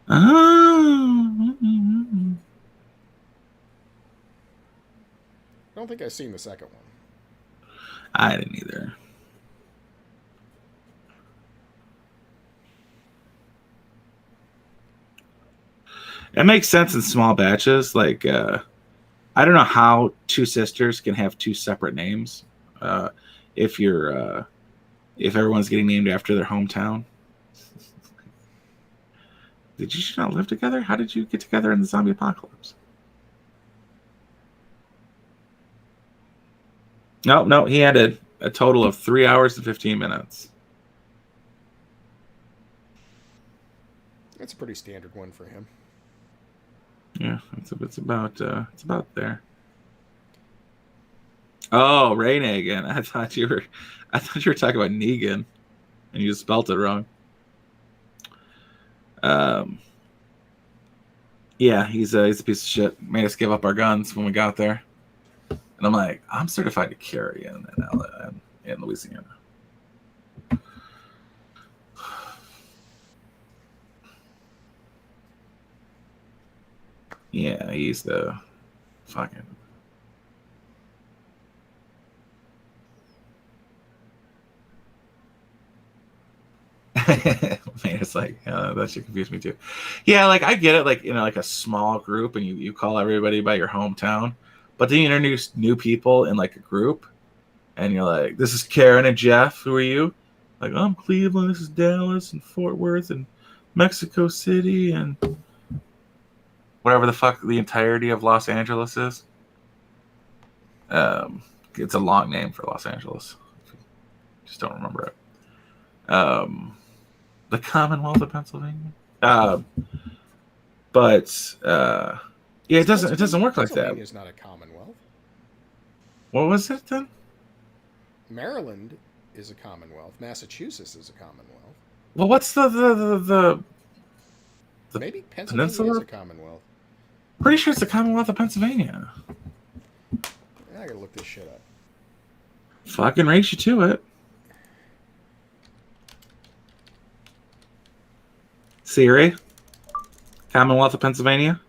Oh. I don't think I've seen the second one. I didn't either. It makes sense in small batches. Like, I don't know how two sisters can have two separate names. If everyone's getting named after their hometown. Did you not live together? How did you get together in the zombie apocalypse? No, he had a total of 3 hours and 15 minutes. That's a pretty standard one for him. Yeah, it's about there. Oh, Ray Negan. I thought you were talking about Negan, and you spelt it wrong. Yeah, he's a piece of shit. Made us give up our guns when we got there, and I'm like, I'm certified to carry in Louisiana. Yeah, he's the fucking. Man, it's like that should confuse me too. Yeah, like I get it, like like a small group, and you call everybody by your hometown, but then you introduce new people in like a group, and you're like, "This is Karen and Jeff. Who are you?" Like, "I'm Cleveland. This is Dallas and Fort Worth and Mexico City and whatever the fuck the entirety of Los Angeles is. It's a long name for Los Angeles. Just don't remember it. The Commonwealth of Pennsylvania. But yeah, it doesn't work like that. Pennsylvania's not a commonwealth. What was it then? Maryland is a commonwealth. Massachusetts is a commonwealth. Well, what's the maybe Pennsylvania peninsula? is a commonwealth. Pretty sure it's the Commonwealth of Pennsylvania. I gotta look this shit up. Fucking race you to it. Siri, Commonwealth of Pennsylvania.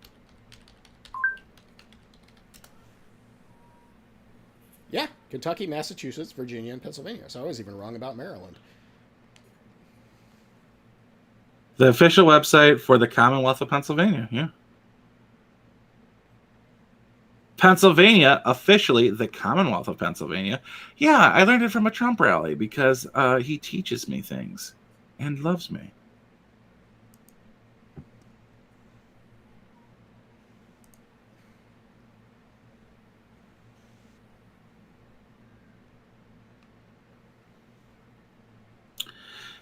Yeah, Kentucky, Massachusetts, Virginia, and Pennsylvania. So I was even wrong about Maryland. The official website for the Commonwealth of Pennsylvania. Yeah. Pennsylvania, officially the Commonwealth of Pennsylvania. Yeah, I learned it from a Trump rally because he teaches me things and loves me.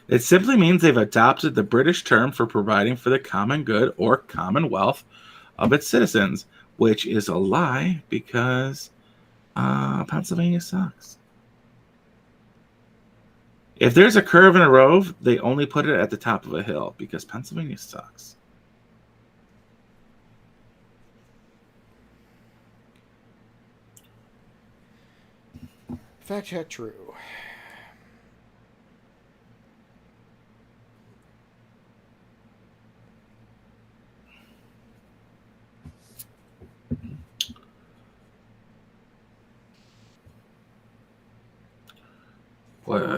It simply means they've adopted the British term for providing for the common good or commonwealth of its citizens, which is a lie because Pennsylvania sucks. If there's a curve in a road, they only put it at the top of a hill because Pennsylvania sucks. Fact check true.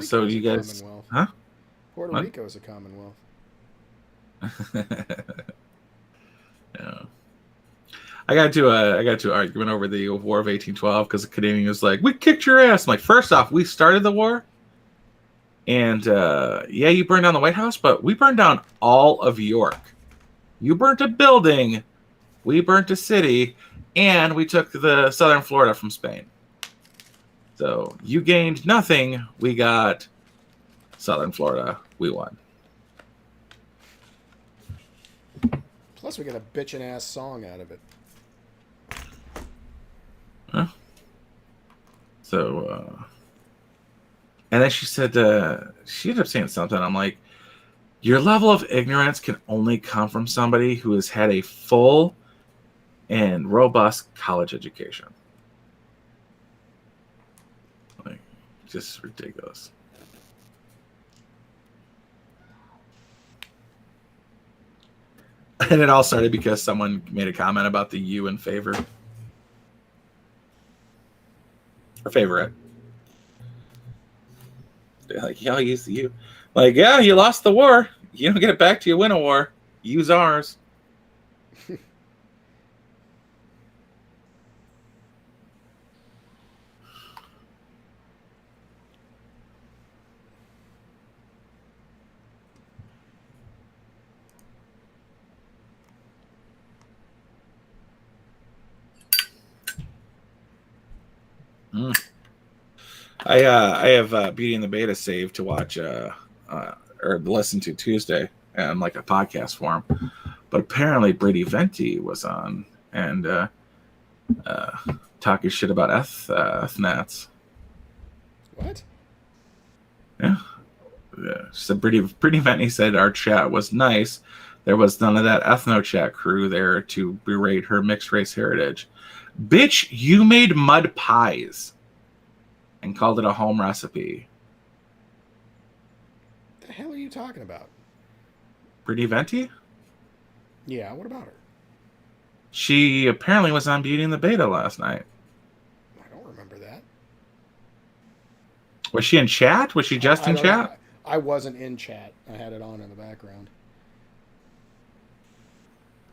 So you guys, huh? Puerto Rico is a commonwealth. Yeah. I got to an argument over the War of 1812 because the Canadian was like, "We kicked your ass." I'm like, first off, we started the war, and yeah, you burned down the White House, but we burned down all of York. You burnt a building, we burnt a city, and we took the southern Florida from Spain. So you gained nothing. We got southern Florida. We won. Plus, we got a bitchin' ass song out of it. Huh? So, and then she said, she ended up saying something. I'm like, your level of ignorance can only come from somebody who has had a full and robust college education. Like, just ridiculous. And it all started because someone made a comment about the U in favor. Or favorite. They're like, yeah, I'll use the U. Like, yeah, you lost the war. You don't get it back till you win a war. Use ours. I have Beauty and the Beta saved to watch or listen to Tuesday and like a podcast form, but apparently Brady Venti was on and talking shit about ethnats. What? Yeah. So Brady Venti said our chat was nice. There was none of that ethno chat crew there to berate her mixed race heritage. Bitch, you made mud pies and called it a home recipe. What the hell are you talking about? Brady Venti? Yeah, what about her? She apparently was on Beauty and the Beta last night. I don't remember that. Was she in chat? Was she just in chat? Know. I wasn't in chat. I had it on in the background.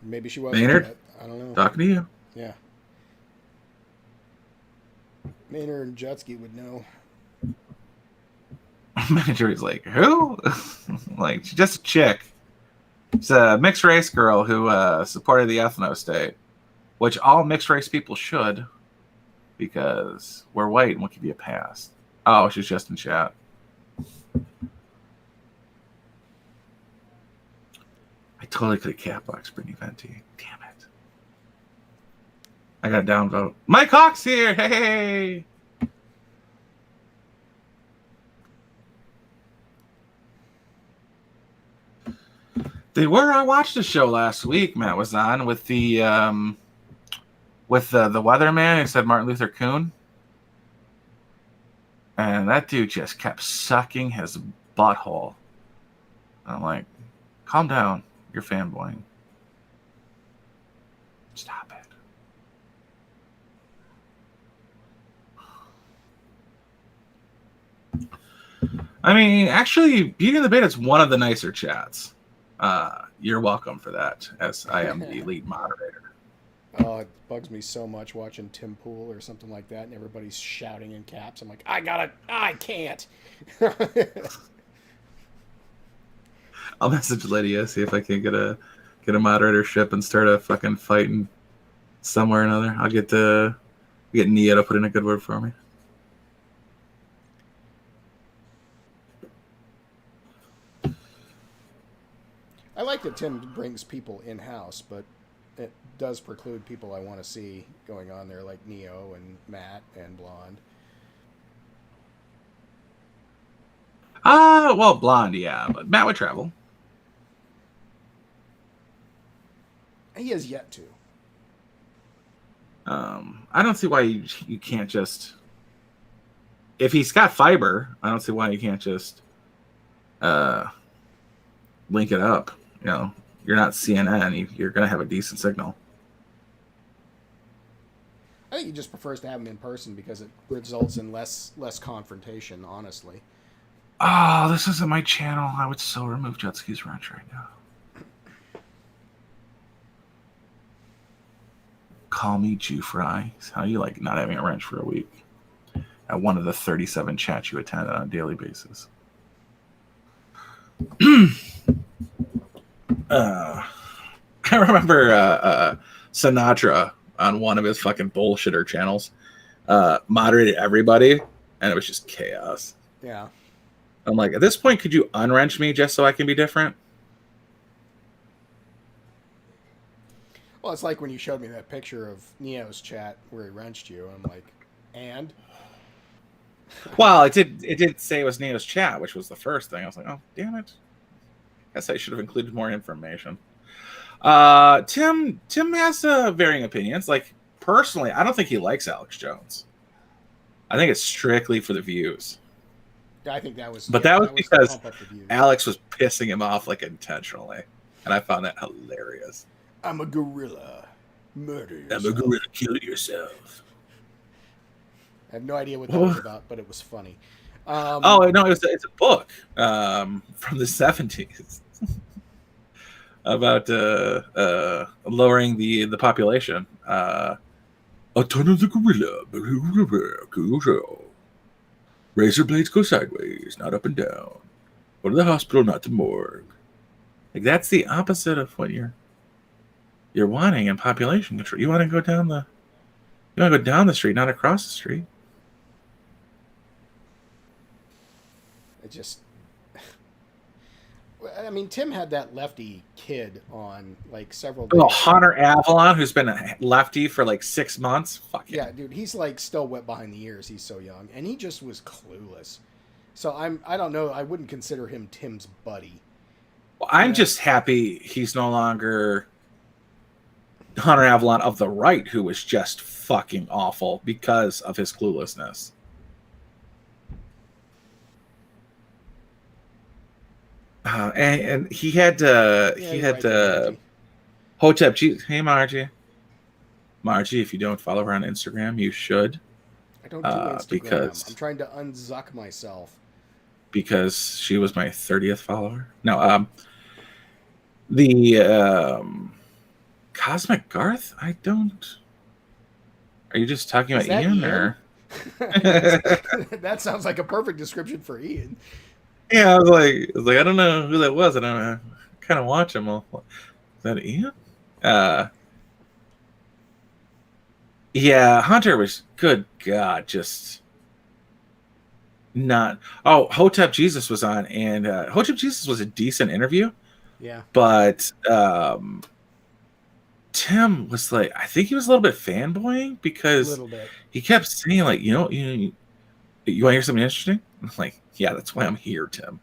Maybe she wasn't. Maynard? I don't know. Talking to you. Yeah. Maynard and Jutsky would know. Manager is like, who? Like, she's just a chick. It's a mixed race girl who supported the ethno state, which all mixed race people should, because we're white and we'll give you a pass. Oh, she's just in chat. I totally could have cat boxed Brittany Venti. Damn it. I got a downvote. Mike Hawk's here. Hey. They were. I watched the show last week. Matt was on with the weatherman who said Martin Luther King, and that dude just kept sucking his butthole. I'm like, calm down. You're fanboying. Stop it. I mean, actually, Beauty and the Beta is one of the nicer chats. You're welcome for that, as I am the lead moderator. Oh, it bugs me so much watching Tim Pool or something like that, and everybody's shouting in caps. I'm like, I can't. I'll message Lydia, see if I can get a moderatorship and start a fucking fighting somewhere or another. I'll get Nia to put in a good word for me. I like that Tim brings people in-house, but it does preclude people I want to see going on there, like Neo and Matt and Blonde. Well, Blonde, yeah, but Matt would travel. He has yet to. I don't see why you can't just... If he's got fiber, I don't see why you can't just link it up. You know, you're not CNN. You're going to have a decent signal. I think he just prefers to have him in person because it results in less confrontation, honestly. Oh, this isn't my channel. I would so remove Jetski's Wrench right now. Call me Jew Fry. How you like not having a wrench for a week? At one of the 37 chats you attend on a daily basis. I remember Sinatra on one of his fucking bullshitter channels moderated everybody, and it was just chaos. Yeah. I'm like, at this point, could you unwrench me just so I can be different? Well, it's like when you showed me that picture of Neo's chat where he wrenched you. I'm like, and? Well, it did say it was Neo's chat, which was the first thing. I was like, oh, damn it. Guess I should have included more information. Tim has varying opinions. Like, personally, I don't think he likes Alex Jones. I think it's strictly for the views. I think that was... But that was because Alex was pissing him off, like, intentionally. And I found that hilarious. I'm a gorilla. Murder yourself. I'm a gorilla. Kill yourself. I have no idea what that was about, but it was funny. No, it's a book from the 70s about lowering the population. A ton of the gorilla. Razor blades go sideways, not up and down. Go to the hospital, not the morgue. Like, that's the opposite of what you're wanting in population control. You want to go down the street, not across the street. I mean, Tim had that lefty kid on like several days. Oh, Hunter Avalon, who's been a lefty for like 6 months. Fuck yeah, dude, he's like still wet behind the ears. He's so young, and he just was clueless. So I don't know. I wouldn't consider him Tim's buddy. Well, I'm just happy he's no longer Hunter Avalon of the right, who was just fucking awful because of his cluelessness. And he had Hotep G. Hey, Margie, if you don't follow her on Instagram, you should. I don't do Instagram. Because I'm trying to unzuck myself. Because she was my 30th follower. No, the Cosmic Garth. I don't. Are you just talking about Ian, or? That sounds like a perfect description for Ian. Yeah, I was like, I don't know who that was. I don't know. kind of watch him. Is that Ian? Uh, yeah, Hunter was, good God, just not. Oh, Hotep Jesus was on, and Hotep Jesus was a decent interview, Yeah. but Tim was like, I think he was a little bit fanboying A because little bit. he kept saying like, you want to hear something interesting? I'm like, yeah, that's why I'm here, Tim.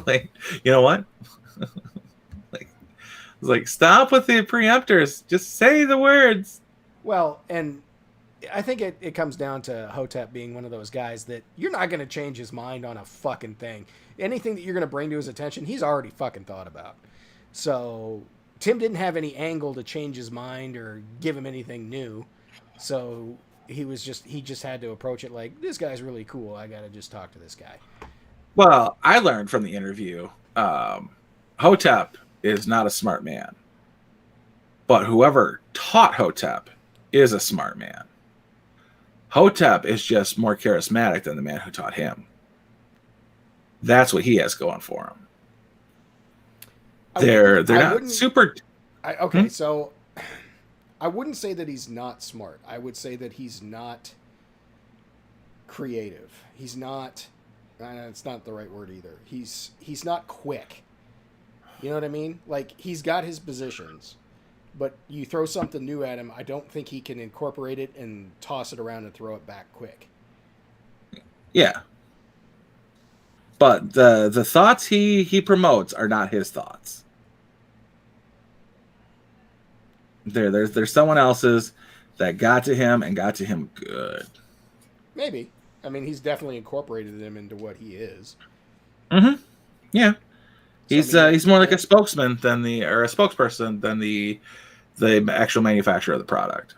Like, you know what? Like, I was like, stop with the preemptors. Just say the words. Well, and I think it comes down to Hotep being one of those guys that you're not going to change his mind on a fucking thing. Anything that you're going to bring to his attention, he's already fucking thought about. So Tim didn't have any angle to change his mind or give him anything new. So he just had to approach it like, this guy's really cool. I got to just talk to this guy. Well, I learned from the interview, Hotep is not a smart man, but whoever taught Hotep is a smart man. Hotep is just more charismatic than the man who taught him. That's what he has going for him. They're not super. So I wouldn't say that he's not smart. I would say that he's not creative. He's not. It's not the right word either. He's not quick. You know what I mean? Like, he's got his positions, but you throw something new at him, I don't think he can incorporate it and toss it around and throw it back quick. Yeah. But the thoughts he promotes are not his thoughts. There's someone else's that got to him and got to him good. Maybe. I mean, he's definitely incorporated them into what he is. Mm-hmm. Yeah. So, He's more like a spokesman a spokesperson than the actual manufacturer of the product.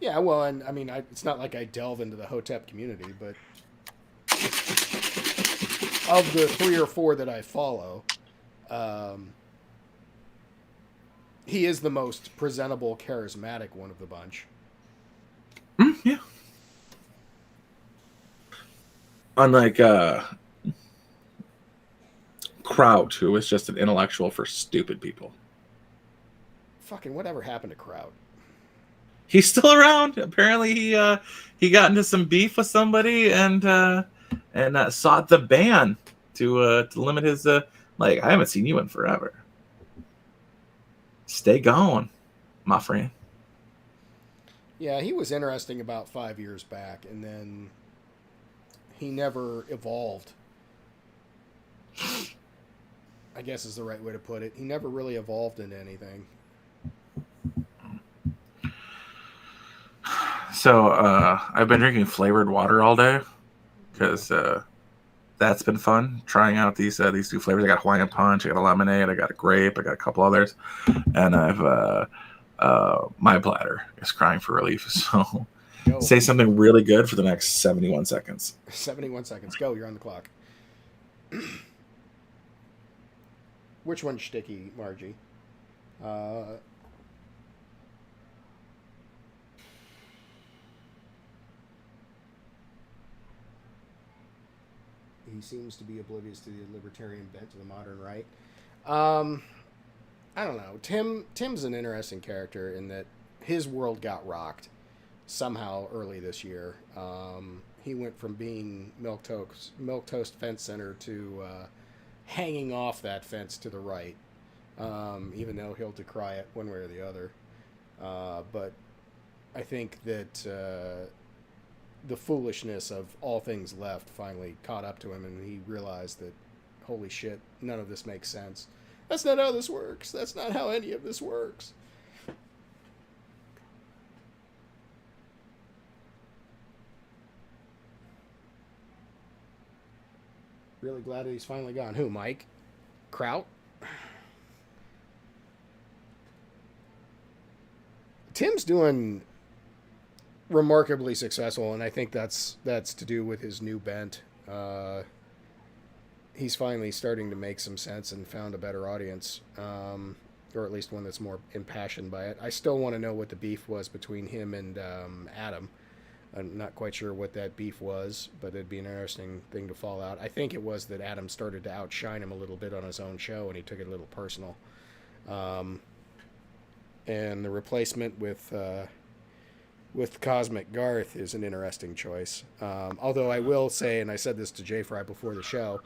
Yeah, well, and I mean, it's not like I delve into the Hotep community, but of the 3 or 4 that I follow, he is the most presentable, charismatic one of the bunch. Yeah. Unlike Kraut, who was just an intellectual for stupid people. Fucking whatever happened to Kraut? He's still around. Apparently, he got into some beef with somebody and sought the ban to limit his like. I haven't seen you in forever. Stay gone, my friend. Yeah, he was interesting about 5 years back, and then he never evolved. I guess is the right way to put it. He never really evolved into anything. So I've been drinking flavored water all day because that's been fun. Trying out these two flavors. I got Hawaiian Punch. I got a lemonade. I got a grape. I got a couple others, and I've my bladder is crying for relief. So say something really good for the next 71 seconds. 71 seconds. Go. You're on the clock. Which one's sticky, Margie? He seems to be oblivious to the libertarian bent to the modern right. I don't know. Tim's an interesting character in that his world got rocked somehow early this year. He went from being milquetoast fence center to hanging off that fence to the right, even though he'll decry it one way or the other. But I think that the foolishness of all things left finally caught up to him, and he realized that, holy shit, none of this makes sense. That's not how this works. That's not how any of this works. Really glad that he's finally gone. Who, Mike? Kraut? Tim's doing remarkably successful, and I think that's to do with his new bent. He's finally starting to make some sense and found a better audience, or at least one that's more impassioned by it. I still want to know what the beef was between him and Adam. I'm not quite sure what that beef was, but it'd be an interesting thing to fall out. I think it was that Adam started to outshine him a little bit on his own show, and he took it a little personal. And the replacement with Cosmic Garth is an interesting choice. Although I will say, and I said this to Jay Fry before the show,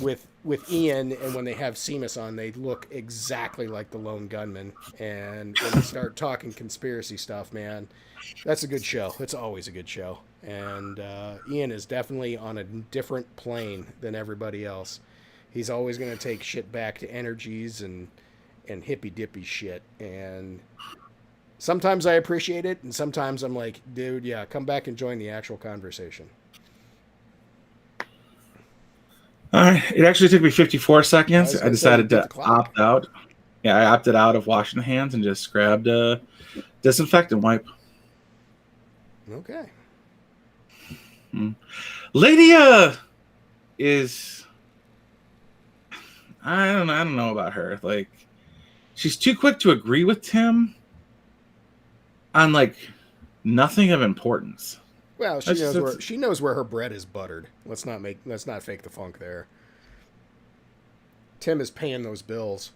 with Ian and when they have Seamus on, they look exactly like the Lone Gunman. And when they start talking conspiracy stuff, man, that's a good show. It's always a good show. And Ian is definitely on a different plane than everybody else. He's always going to take shit back to energies and hippy dippy shit. And sometimes I appreciate it, and sometimes I'm like, dude, yeah, come back and join the actual conversation. It actually took me 54 seconds. I decided to opt out. Yeah, I opted out of washing the hands and just grabbed a disinfectant wipe. Okay. Lydia is... I don't know about her. Like, she's too quick to agree with Tim on like nothing of importance. Well, she knows where her bread is buttered. Let's not fake the funk there. Tim is paying those bills.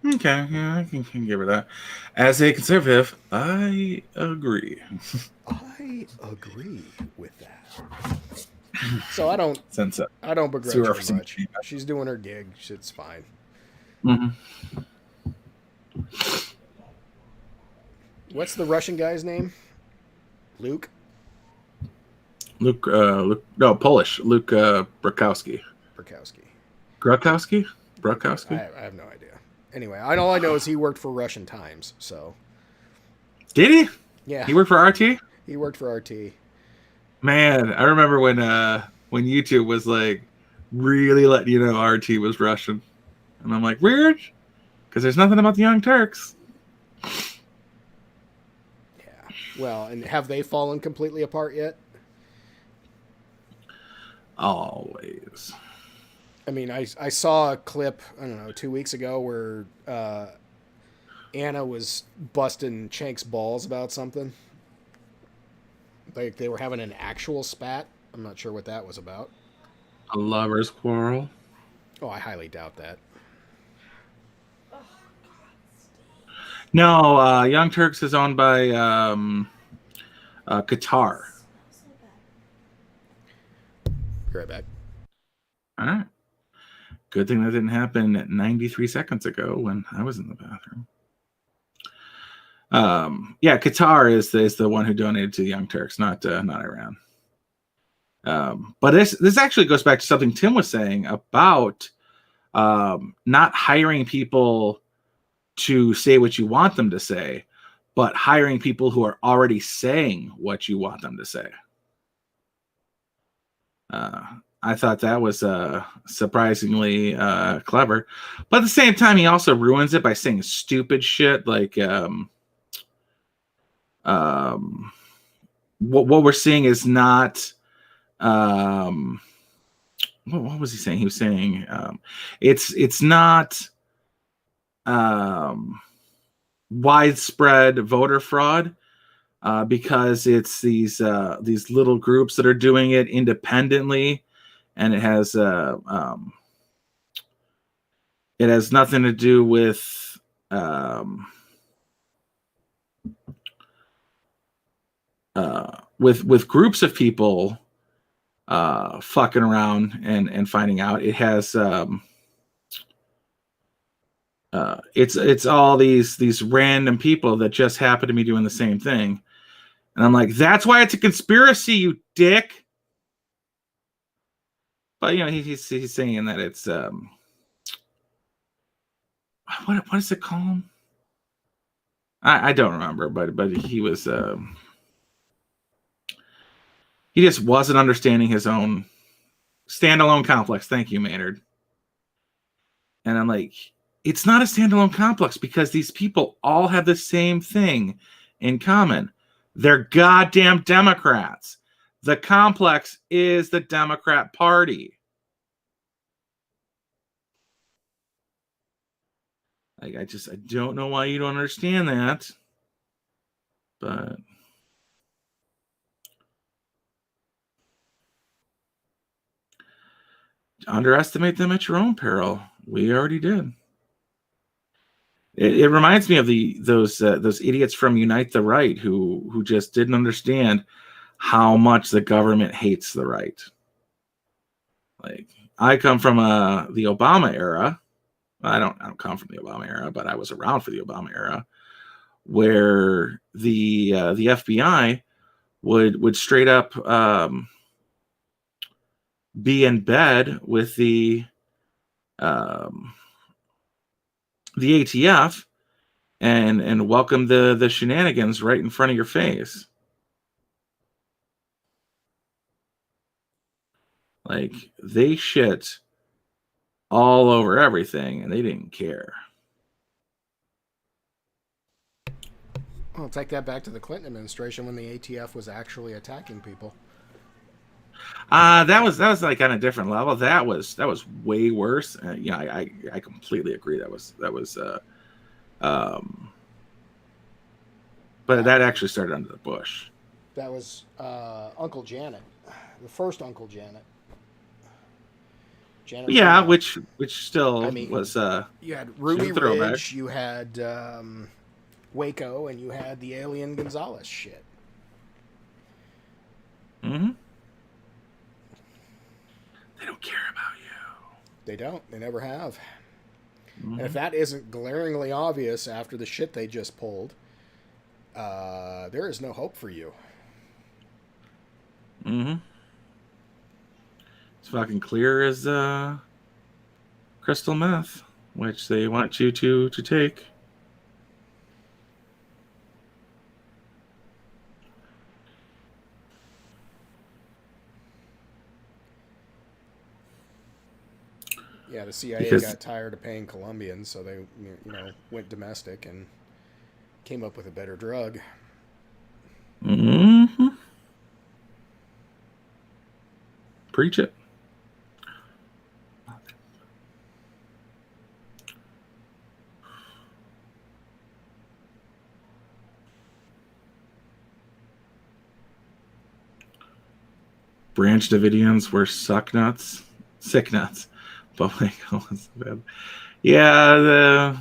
Okay, yeah, I can give her that. As a conservative, I agree. I agree with that. So I don't begrudge her much. She's doing her gig. Shit's fine. Mm-hmm. What's the Russian guy's name? Luke? Polish. Luke Brakowski. Brakowski? I have no idea. Anyway, all I know is he worked for Russian Times, so. Did he? Yeah. He worked for RT? He worked for RT. Man, I remember when YouTube was like really letting you know RT was Russian. And I'm like, weird? Because there's nothing about the Young Turks. Yeah. Well, and have they fallen completely apart yet? Always. I mean, I saw a clip, I don't know, 2 weeks ago where Anna was busting Chank's balls about something. Like they were having an actual spat. I'm not sure what that was about. A lover's quarrel? Oh, I highly doubt that. No, Young Turks is owned by Qatar. Be right back. All right. Good thing that didn't happen 93 seconds ago when I was in the bathroom. Yeah, Qatar is the one who donated to the Young Turks, not Iran. But this actually goes back to something Tim was saying about not hiring people to say what you want them to say, but hiring people who are already saying what you want them to say. I thought that was surprisingly clever. But at the same time, he also ruins it by saying stupid shit like what we're seeing is not what was he saying? He was saying it's not widespread voter fraud because it's these little groups that are doing it independently. And it has nothing to do with groups of people fucking around and finding out. It has it's all these random people that just happen to be doing the same thing. And I'm like, that's why it's a conspiracy, you dick. But you know, he's saying that it's what does it call him? I don't remember, but he was he just wasn't understanding his own standalone complex. Thank you, Maynard. And I'm like, it's not a standalone complex because these people all have the same thing in common. They're goddamn Democrats. The complex is the Democrat Party. Like, I don't know why you don't understand that. But underestimate them at your own peril. We already did. It reminds me of those idiots from Unite the Right who just didn't understand how much the government hates the right. Like, I come from the Obama era. I don't come from the Obama era, but I was around for the Obama era, where the FBI would straight up be in bed with the ATF and welcome the shenanigans right in front of your face. Like, they shit all over everything, and they didn't care. Well, take that back to the Clinton administration when the ATF was actually attacking people. That was like on a different level. That was way worse. I completely agree. That was but that actually started under the Bush. That was Uncle Janet, the first Uncle Janet. Janet Yeah, which still was you had Ruby Ridge, you had Waco, and you had the Alien Gonzalez shit. Mm-hmm. They don't care about you. They don't. They never have. Mm-hmm. And if that isn't glaringly obvious after the shit they just pulled, there is no hope for you. Mm-hmm. It's fucking clear as crystal meth, which they want you to take. Yeah, the CIA got tired of paying Colombians, so they, went domestic and came up with a better drug. Mm-hmm. Preach it. Branch Davidians were sick nuts. But like, yeah,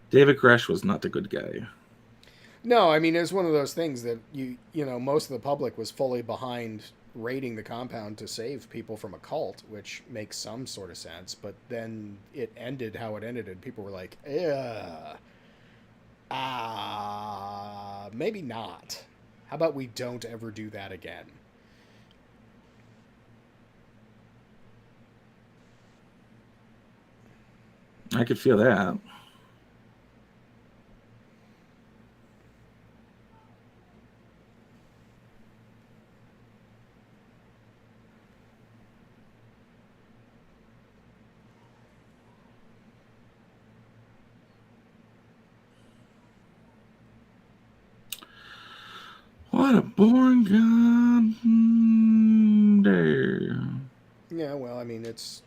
David Koresh was not a good guy. No, I mean, it's one of those things that most of the public was fully behind raiding the compound to save people from a cult, which makes some sort of sense. But then it ended how it ended, and people were like, maybe not. How about we don't ever do that again? I could feel that. What a boring goddamn day. Yeah, well, I mean, it's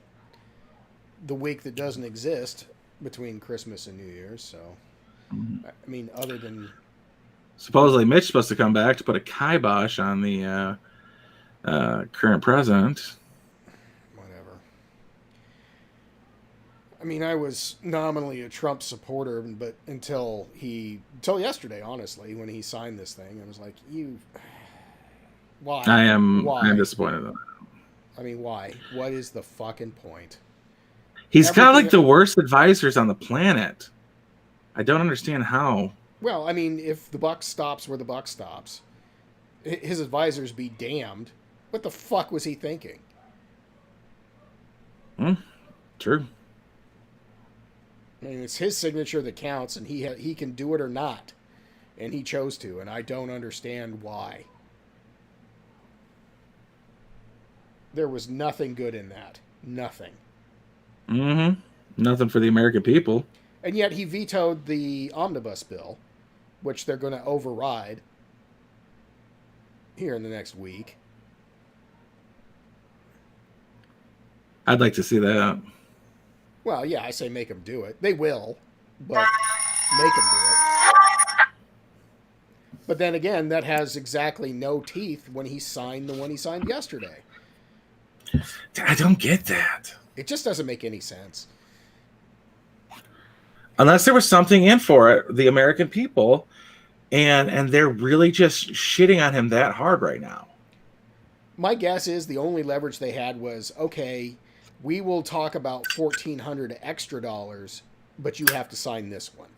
the week that doesn't exist between Christmas and New Year's, so I mean, other than supposedly Mitch's supposed to come back to put a kibosh on the current president. Whatever. I mean, I was nominally a Trump supporter, but until yesterday, honestly, when he signed this thing, I was like, why? I am disappointed. I mean, why? What is the fucking point? He's got like the worst advisors on the planet. I don't understand how. Well, I mean, if the buck stops where the buck stops, his advisors be damned. What the fuck was he thinking? True. I mean, it's his signature that counts, and he can do it or not, and he chose to, and I don't understand why. There was nothing good in that. Nothing. Mm-hmm. Nothing for the American people. And yet he vetoed the omnibus bill, which they're going to override here in the next week. I'd like to see that. Well, yeah, I say make them do it. They will, but make them do it. But then again, that has exactly no teeth when he signed the one he signed yesterday. I don't get that. It just doesn't make any sense. Unless there was something in for it, the American people, and they're really just shitting on him that hard right now. My guess is the only leverage they had was, okay, we will talk about $1,400 extra dollars, but you have to sign this one.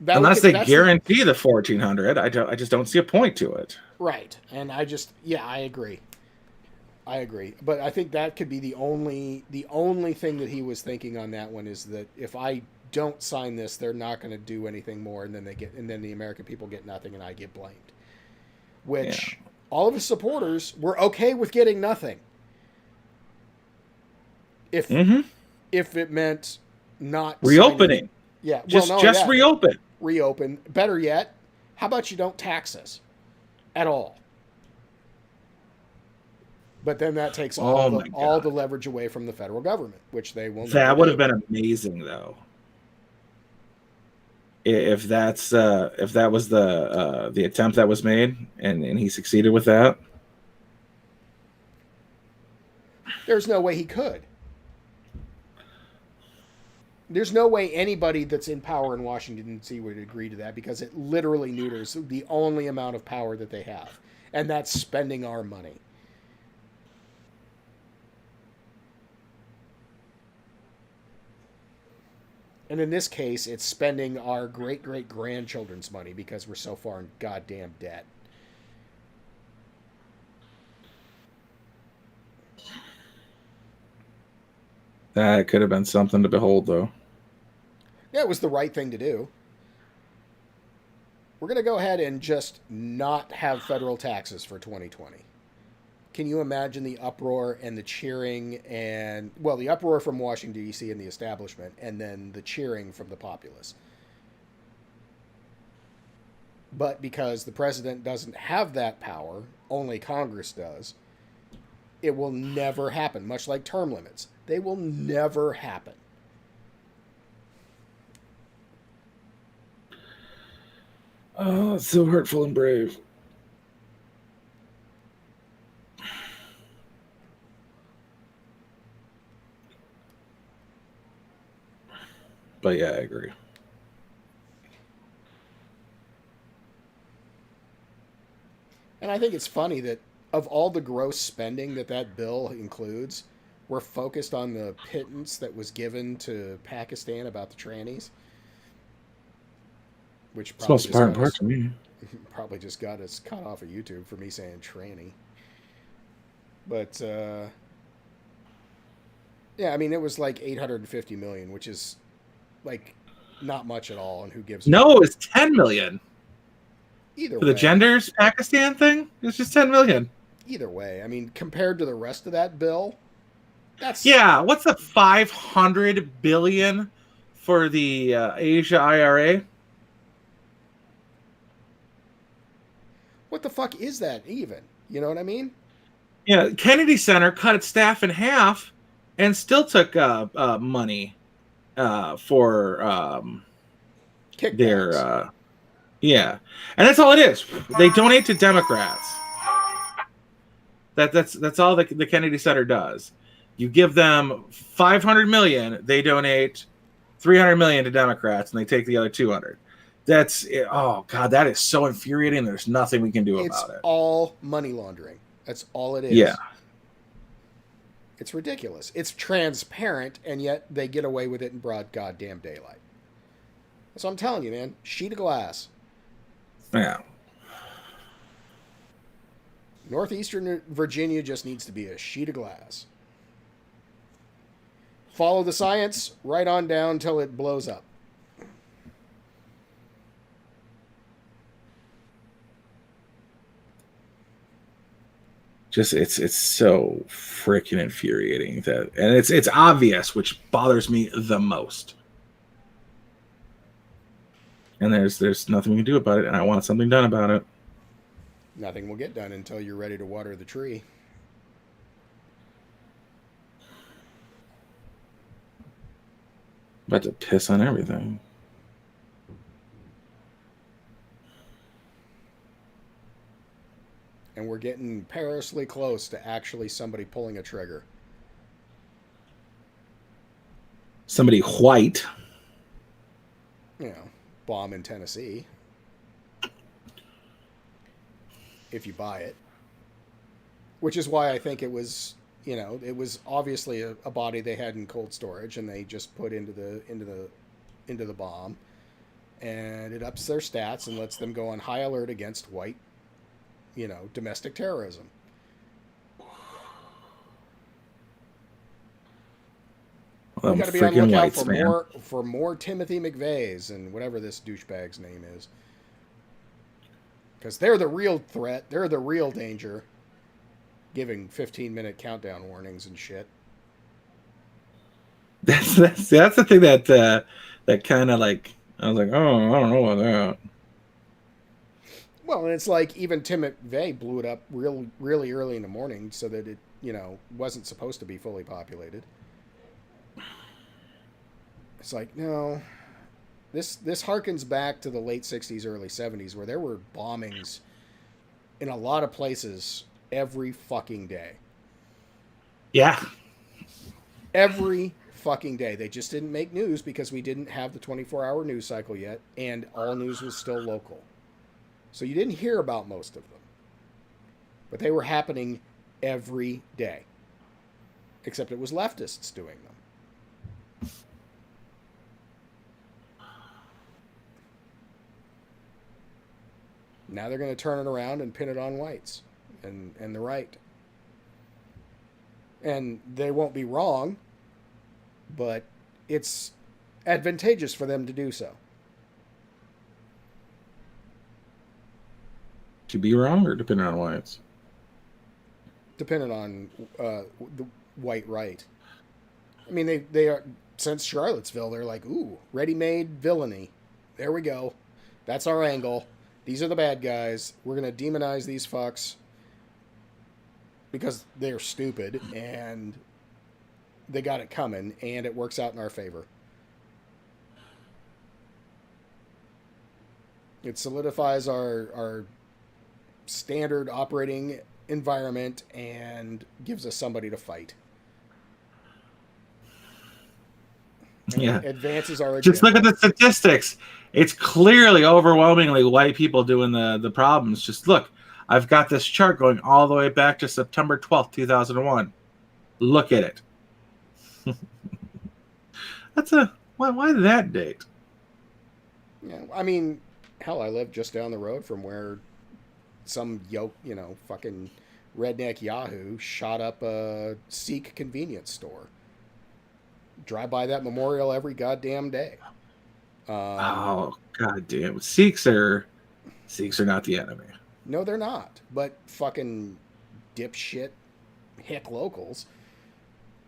Unless they guarantee the 1,400, I just don't see a point to it. Right, and I agree. I agree, but I think that could be the only thing that he was thinking on that one is that if I don't sign this, they're not going to do anything more, and then the American people get nothing, and I get blamed. Which all of his supporters were okay with getting nothing. If it meant not reopening, just reopen. Reopen. Better yet, how about you don't tax us at all? But then that takes all the leverage away from the federal government, which they will. That would have been amazing, though. If that was the attempt that was made, and he succeeded with that. There's no way he could. There's no way anybody that's in power in Washington D.C. would agree to that because it literally neuters the only amount of power that they have, and that's spending our money. And in this case, it's spending our great-great-grandchildren's money because we're so far in goddamn debt. That could have been something to behold, though. Yeah, it was the right thing to do. We're going to go ahead and just not have federal taxes for 2020. Can you imagine the uproar and the cheering and, well, the uproar from Washington, D.C. and the establishment, and then the cheering from the populace? But because the president doesn't have that power, only Congress does, it will never happen, much like term limits. They will never happen. Oh, it's so hurtful and brave. But yeah, I agree. And I think it's funny that of all the gross spending that bill includes, we're focused on the pittance that was given to Pakistan about the trannies. Which probably it's the most important part to me. Probably just got us cut off of YouTube for me saying tranny. But, yeah, I mean, it was like $850 million, which is like not much at all, and who gives No, it's $10 million. Either for way. the genders Pakistan thing, it's just $10 million. Either way, I mean, compared to the rest of that bill, that's what's the $500 billion for the Asia IRA? What the fuck is that even? You know what I mean? Yeah, Kennedy Center cut its staff in half and still took money for Kickbacks. their and that's all it is. They donate to Democrats. That's all the Kennedy Center does. You give them $500 million, they donate $300 million to Democrats, and they take the other $200. That's it. Oh God, that is so infuriating. There's nothing we can do about it. It's all money laundering. That's all it is. Yeah. It's ridiculous. It's transparent, and yet they get away with it in broad goddamn daylight. So I'm telling you, man, sheet of glass. Yeah. Northeastern Virginia just needs to be a sheet of glass. Follow the science right on down till it blows up. Just it's so freaking infuriating that, and it's obvious, which bothers me the most. And there's nothing we can do about it, and I want something done about it. Nothing will get done until you're ready to water the tree. About to piss on everything. and we're getting perilously close to actually somebody pulling a trigger. Somebody white. You know, bomb in Tennessee. If you buy it. Which is why I think it was, you know, it was obviously a body they had in cold storage and they just put into the bomb, and it ups their stats and lets them go on high alert against white, you know, domestic terrorism. We got to be on the lookout for more Timothy McVeighs and whatever this douchebag's name is, because they're the real threat. They're the real danger. Giving 15-minute countdown warnings and shit. That's the thing that kind of like I was like, oh, I don't know about that. Well, and it's like even Tim McVeigh blew it up really early in the morning so that it, you know, wasn't supposed to be fully populated. It's like, no, this harkens back to the late 60s, early 70s, where there were bombings in a lot of places every fucking day. Yeah. Every fucking day. They just didn't make news because we didn't have the 24-hour news cycle yet, and all news was still local. So you didn't hear about most of them. But they were happening every day. Except it was leftists doing them. Now they're going to turn it around and pin it on whites and the right. And they won't be wrong, but it's advantageous for them to do so. To be wrong or depending on whites? Depending on the white right. I mean, they are, since Charlottesville, they're like, ooh, ready-made villainy. There we go. That's our angle. These are the bad guys. We're going to demonize these fucks because they're stupid and they got it coming, and it works out in our favor. It solidifies our standard operating environment and gives us somebody to fight. And yeah. Advances our agenda. Just look at the statistics. It's clearly overwhelmingly white people doing the problems. Just look. I've got this chart going all the way back to September 12th, 2001. Look at it. Why that date? Yeah, I mean, hell, I live just down the road from where some fucking redneck Yahoo shot up a Sikh convenience store. Drive by that memorial every goddamn day. Oh goddamn! Sikhs are not the enemy. No, they're not. But fucking dipshit hick locals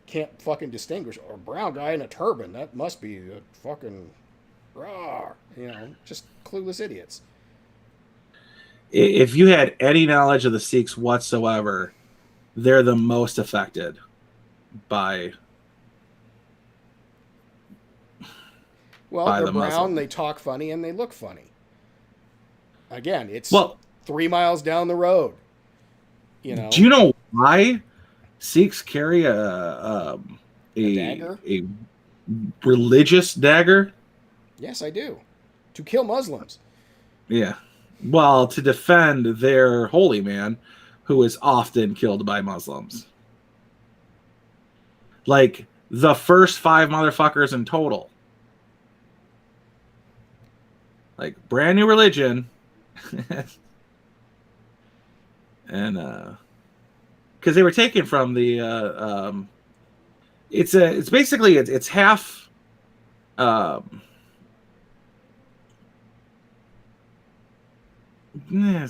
can't fucking distinguish a brown guy in a turban. That must be a fucking rawr. Just clueless idiots. If you had any knowledge of the Sikhs whatsoever, they're the most affected by. Well, they're brown, Muslim. They talk funny, and they look funny. Again, it's 3 miles down the road. Do you know why Sikhs carry a dagger? A religious dagger? Yes, I do. To kill Muslims. Yeah. Well, to defend their holy man, who is often killed by Muslims. Like, the first 5 motherfuckers in total. Like, brand new religion. And because they were taken from the it's basically it's half it's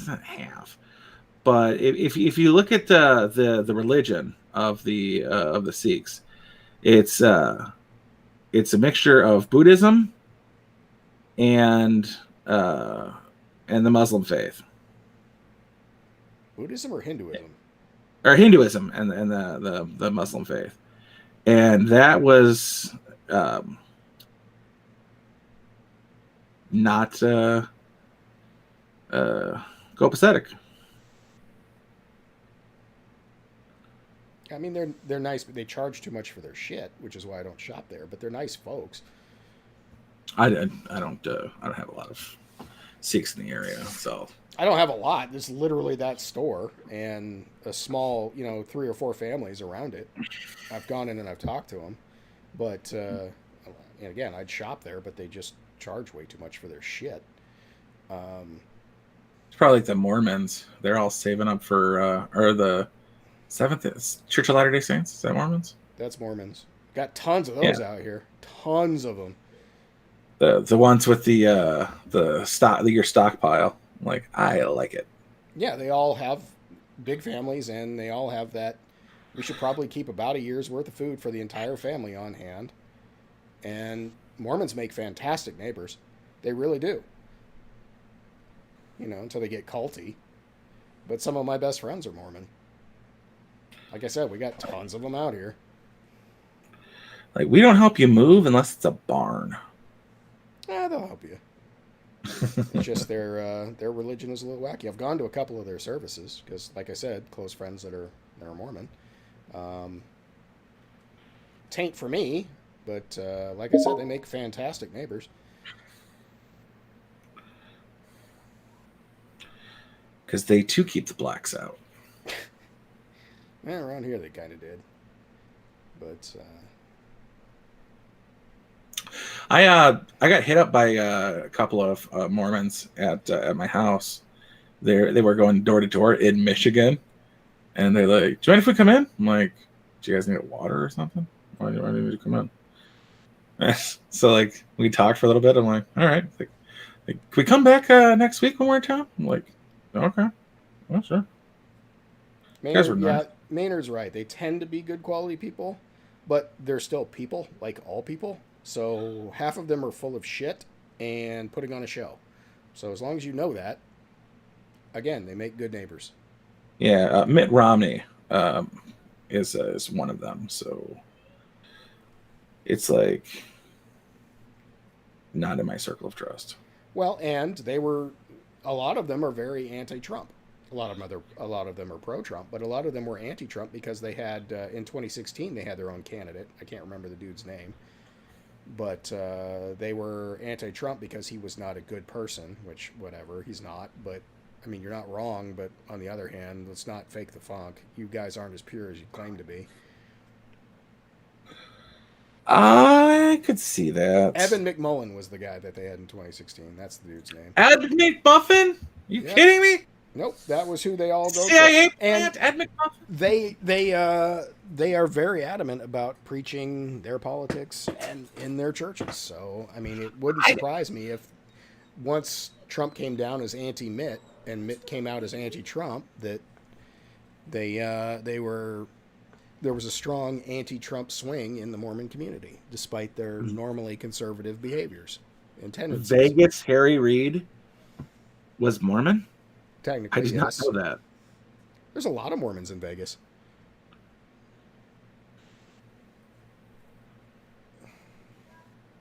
not half, but if you look at the religion of the Sikhs, it's a mixture of Buddhism and the Muslim faith. Buddhism or Hinduism? Or Hinduism and the Muslim faith. And that was not copacetic. I mean, they're nice, but they charge too much for their shit, which is why I don't shop there. But they're nice folks. I don't have a lot of Sikhs in the area, so I don't have a lot. There's literally that store and a small, 3 or 4 families around it. I've gone in and I've talked to them, but and again, I'd shop there, but they just charge way too much for their shit. it's probably like the Mormons. They're all saving up for or the Seventh Church of Latter-day Saints. Is that Mormons? That's Mormons. Got tons of those out here. Tons of them. The ones with the your stockpile. Like, I like it. Yeah, they all have big families, and they all have that. We should probably keep about a year's worth of food for the entire family on hand. And Mormons make fantastic neighbors. They really do. Until they get culty. But some of my best friends are Mormon. Like I said, we got tons of them out here. Like, we don't help you move unless it's a barn. They'll help you. It's just their religion is a little wacky. I've gone to a couple of their services because, like I said, close friends that are Mormon. Taint for me, but like I said, they make fantastic neighbors. Because they too keep the blacks out. Around here they kind of did, but I got hit up by a couple of Mormons at my house. They were going door to door in Michigan, and they're like, "Do you mind if we come in?" I'm like, "Do you guys need water or something? Why do I need to come in?" So like we talked for a little bit. I'm like, "All right, like can we come back next week when we're in town?" I'm like, "Okay, well, sure." Maynard's right. They tend to be good quality people, but they're still people, like all people. So half of them are full of shit and putting on a show. So as long as you know that, again, they make good neighbors. Yeah, Mitt Romney is one of them. So it's like not in my circle of trust. Well, and a lot of them are very anti-Trump. A lot of them are pro-Trump, but a lot of them were anti-Trump because they had in 2016 they had their own candidate. I can't remember the dude's name, but they were anti-Trump because he was not a good person. Which, whatever, he's not. But I mean, you're not wrong. But on the other hand, let's not fake the funk. You guys aren't as pure as you claim to be. I could see that. Evan McMullen was the guy that they had in 2016. That's the dude's name. Ed McMuffin? You kidding me? Nope, that was who they all go CIA to. And Ed McMuffin. They are very adamant about preaching their politics and in their churches. So I mean, it wouldn't surprise me if once Trump came down as anti-Mitt and Mitt came out as anti-Trump, that there was a strong anti-Trump swing in the Mormon community, despite their normally conservative behaviors and tendencies. Vegas Harry Reid was Mormon? Technically, I did not know that. There's a lot of Mormons in Vegas.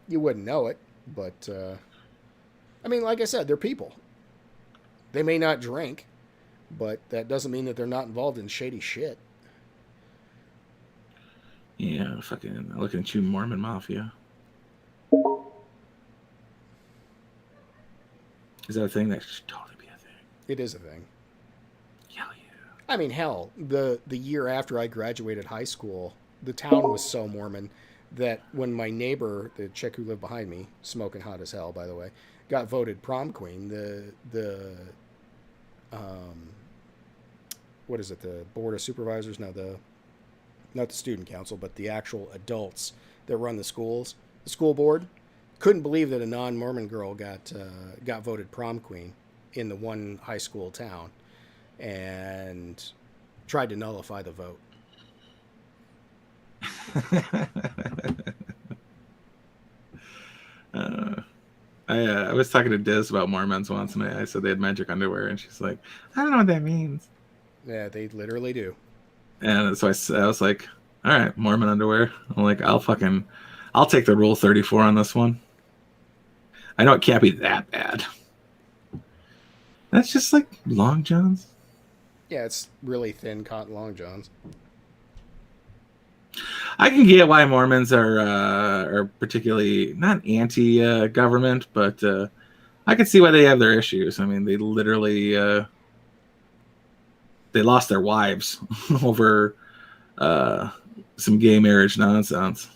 You wouldn't know it, but I mean, like I said, they're people. They may not drink, but that doesn't mean that they're not involved in shady shit. Yeah, fucking looking at you, Mormon Mafia. Is that a thing? That should totally be a thing. It is a thing. Hell yeah. I mean, hell, the year after I graduated high school, the town was so Mormon that when my neighbor, the chick who lived behind me, smoking hot as hell, by the way, got voted prom queen, the what is it, the board of supervisors? No, not the student council, but the actual adults that run the schools, the school board, couldn't believe that a non-Mormon girl got voted prom queen in the one high school town, and tried to nullify the vote. I was talking to Diz about Mormons once, and I said they had magic underwear, and she's like, I don't know what that means. Yeah, they literally do. And so I was like, all right, Mormon underwear. I'm like, I'll take the Rule 34 on this one. I know it can't be that bad. That's just like long johns. Yeah, it's really thin cotton long johns. I can get why Mormons are particularly not anti-government, but I can see why they have their issues. I mean, they literally they lost their wives over some gay marriage nonsense.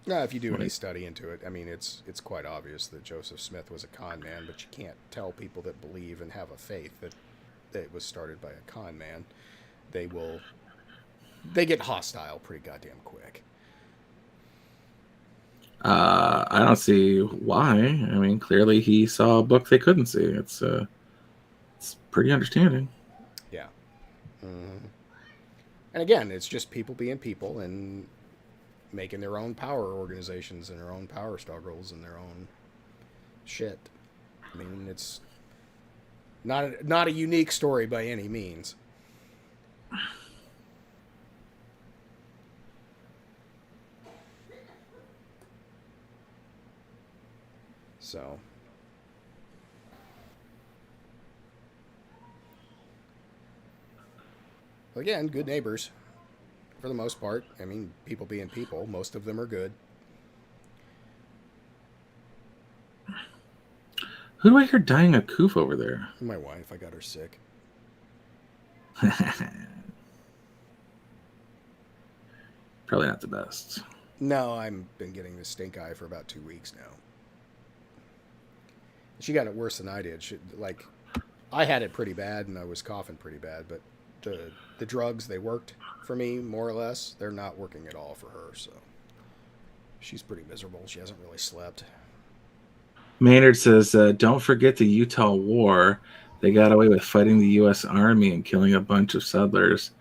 Now, if you do any study into it, I mean, it's quite obvious that Joseph Smith was a con man, but you can't tell people that believe and have a faith that it was started by a con man. They get hostile pretty goddamn quick. I don't see why. I mean, clearly he saw a book they couldn't see. It's pretty understanding. Yeah. Mm-hmm. And again, it's just people being people and making their own power organizations and their own power struggles and their own shit. I mean, it's not a unique story by any means. So, again, good neighbors for the most part. I mean, people being people, most of them are good. Who do I hear dying a coof over there? My wife, I got her sick. Probably not the best. No, I've been getting this stink eye for about 2 weeks now. She got it worse than I did. I had it pretty bad and I was coughing pretty bad, but the drugs, they worked for me, more or less. They're not working at all for her, so she's pretty miserable. She hasn't really slept. Maynard says, don't forget the Utah War. They got away with fighting the U.S. Army and killing a bunch of settlers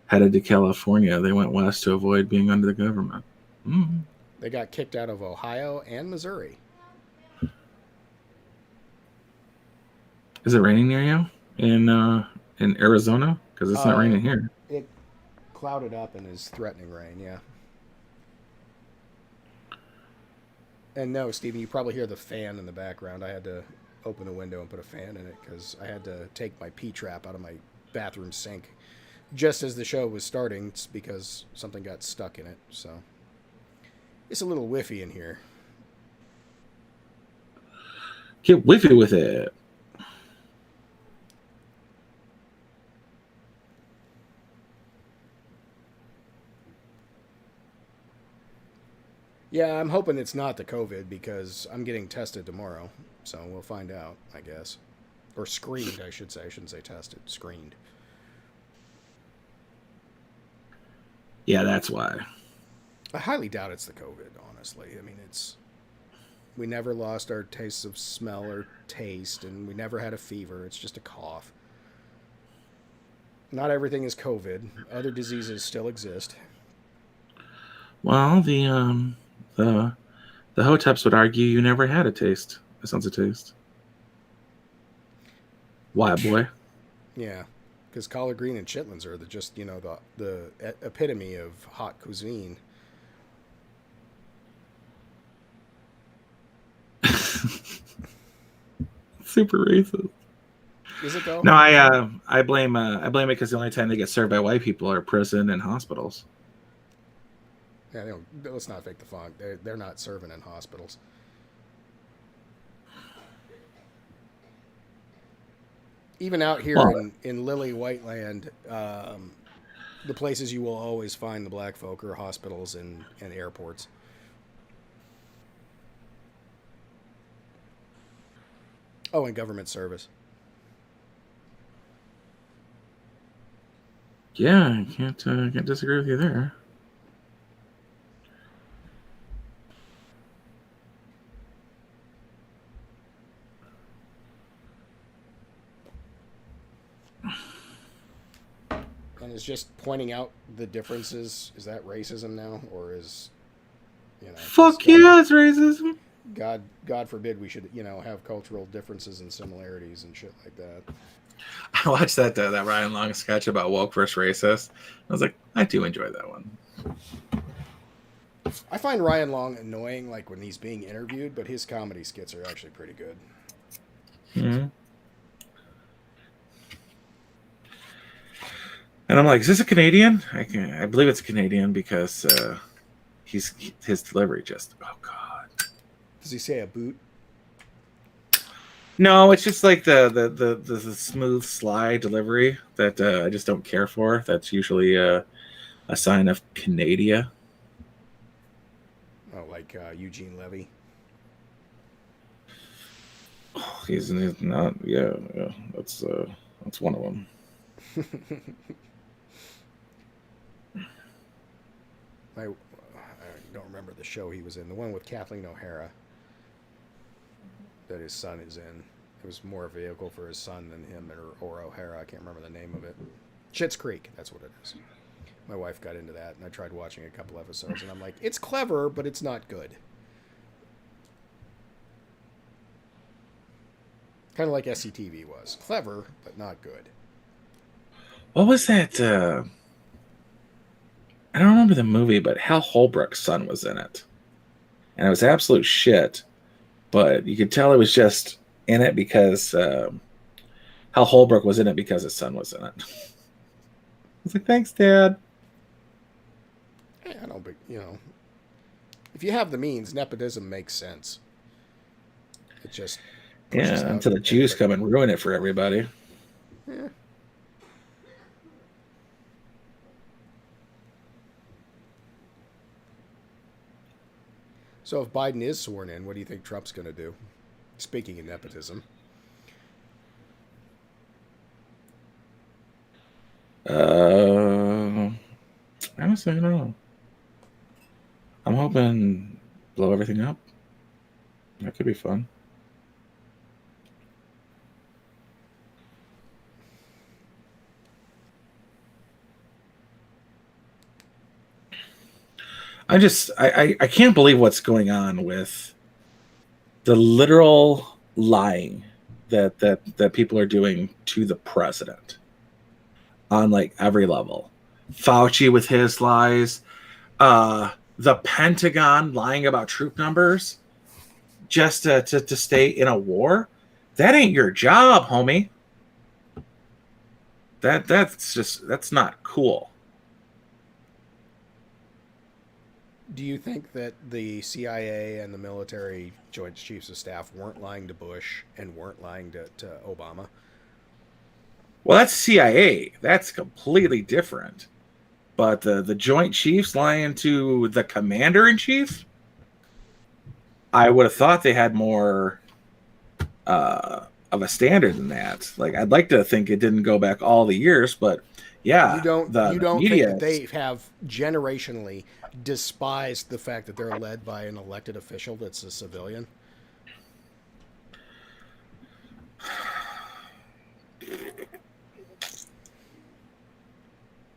headed to California. They went west to avoid being under the government. Mm. They got kicked out of Ohio and Missouri. Is it raining near you in Arizona? Because it's not raining here. It clouded up and is threatening rain, yeah. And no, Stephen, you probably hear the fan in the background. I had to open the window and put a fan in it because I had to take my P-trap out of my bathroom sink just as the show was starting because something got stuck in it. So it's a little whiffy in here. Get whiffy with it. Yeah, I'm hoping it's not the COVID because I'm getting tested tomorrow. So we'll find out, I guess. Or screened, I should say. I shouldn't say tested. Screened. Yeah, that's why. I highly doubt it's the COVID, honestly. I mean, we never lost our taste of smell or taste, and we never had a fever. It's just a cough. Not everything is COVID. Other diseases still exist. Well, the Hoteps would argue you never had a sense of taste. Why, boy? Yeah, because collard green and chitlins are the epitome of hot cuisine. Super racist. Is it though? No, I blame it because the only time they get served by white people are prison and hospitals. Yeah, let's not fake the funk. They're not serving in hospitals. Even out here in Lily White Land, the places you will always find the black folk are hospitals and airports. Oh, and government service. Yeah, I can't disagree with you there. And is just pointing out the differences, is that racism now? Or is, fuck yeah, it's racism. God forbid we should, have cultural differences and similarities and shit like that. I watched that Ryan Long sketch about woke versus racist. I was like, I do enjoy that one. I find Ryan Long annoying, like when he's being interviewed, but his comedy skits are actually pretty good. Mm-hmm. And I'm like, is this a Canadian? I believe it's Canadian because his delivery just, oh God. Does he say a boot? No, it's just like the smooth, sly delivery that I just don't care for. That's usually a sign of Canada. Oh, like Eugene Levy. He's not. Yeah, that's one of them. I don't remember the show he was in. The one with Kathleen O'Hara that his son is in. It was more a vehicle for his son than him or O'Hara. I can't remember the name of it. Schitt's Creek. That's what it is. My wife got into that, and I tried watching a couple episodes, and I'm like, it's clever, but it's not good. Kind of like SCTV was. Clever, but not good. What was that? I don't remember the movie, but Hal Holbrook's son was in it. And it was absolute shit. But you could tell it was just in it because Hal Holbrook was in it because his son was in it. I was like, thanks, Dad. Yeah, I don't, if you have the means, nepotism makes sense. It just until the Jews come and ruin it for everybody. Yeah. So if Biden is sworn in, what do you think Trump's going to do? Speaking of nepotism. Honestly, I don't know. I'm hoping blow everything up. That could be fun. I can't believe what's going on with the literal lying that people are doing to the president on like every level. Fauci with his lies, the Pentagon lying about troop numbers just to stay in a war. That ain't your job, homie. That's not cool. Do you think that the CIA and the military Joint Chiefs of Staff weren't lying to Bush and weren't lying to Obama? Well, that's CIA. That's completely different. But the Joint Chiefs lying to the Commander-in-Chief? I would have thought they had more of a standard than that. Like, I'd like to think it didn't go back all the years, but yeah. You don't media think that they have generationally despised the fact that they're led by an elected official that's a civilian?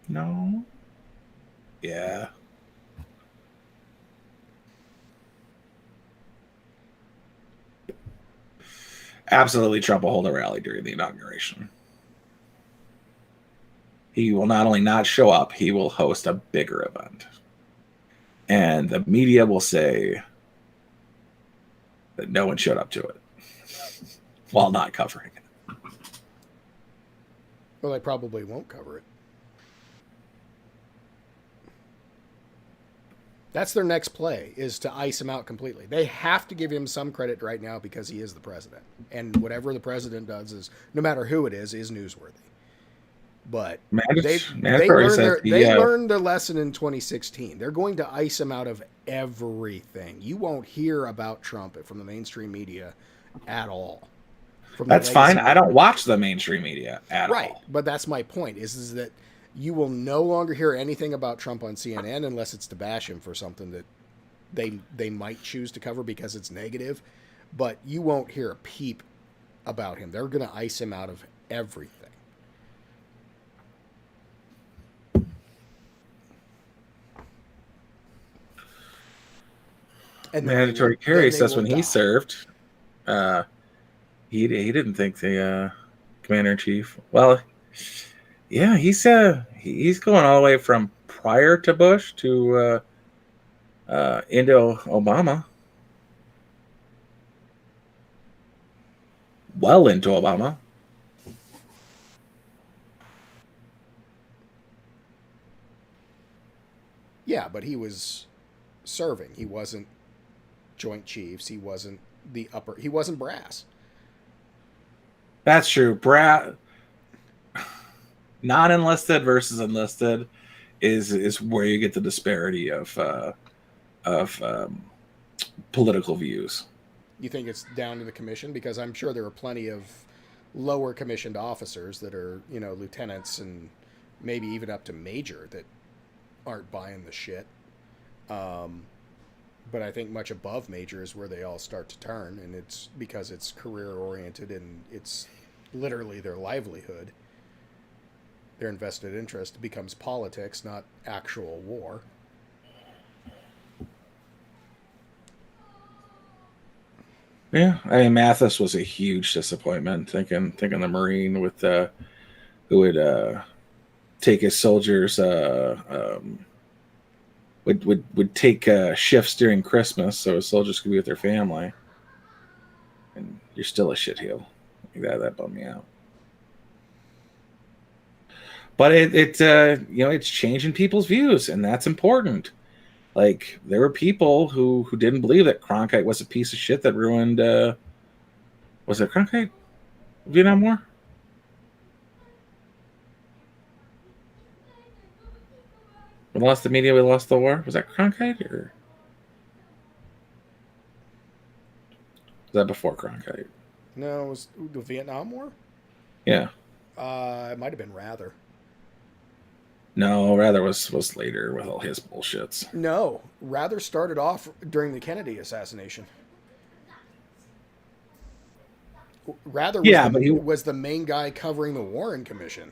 No. Yeah. Absolutely, Trump will hold a rally during the inauguration. He will not only not show up, he will host a bigger event. And the media will say that no one showed up to it while not covering it. Well, they probably won't cover it. That's their next play, is to ice him out completely. They have to give him some credit right now because he is the president. And whatever the president does, is no matter who it is newsworthy. But they learned their lesson in 2016. They're going to ice him out of everything. You won't hear about Trump from the mainstream media at all. That's fine. I don't watch the mainstream media at all. Right, but that's my point, is that you will no longer hear anything about Trump on CNN unless it's to bash him for something that they might choose to cover because it's negative. But you won't hear a peep about him. They're going to ice him out of everything. And mandatory carry says when he served, he didn't think the commander-in-chief. Well, yeah, he's going all the way from prior to Bush to into Obama. Well into Obama. Yeah, but he was serving. He wasn't Joint Chiefs. He wasn't he wasn't brass. That's true. Non-enlisted versus enlisted is where you get the disparity of political views. You think it's down to the commission? Because I'm sure there are plenty of lower commissioned officers that are, lieutenants and maybe even up to major that aren't buying the shit. But I think much above major is where they all start to turn, and it's because it's career oriented and it's literally their livelihood. Their invested interest becomes politics, not actual war. Yeah, I mean Mathis was a huge disappointment. Thinking the Marine with who would take his soldiers would take shifts during Christmas so his soldiers could be with their family. And you're still a shitheel. That bummed me out. But it's changing people's views, and that's important. Like there were people who didn't believe that Cronkite was a piece of shit that ruined. Was it Cronkite? Vietnam War? We lost the media. We lost the war. Was that Cronkite or was that before Cronkite? No, it was the Vietnam War. Yeah. It might have been Rather. No, Rather was later with all his bullshits. No, Rather started off during the Kennedy assassination. Rather was the main guy covering the Warren Commission.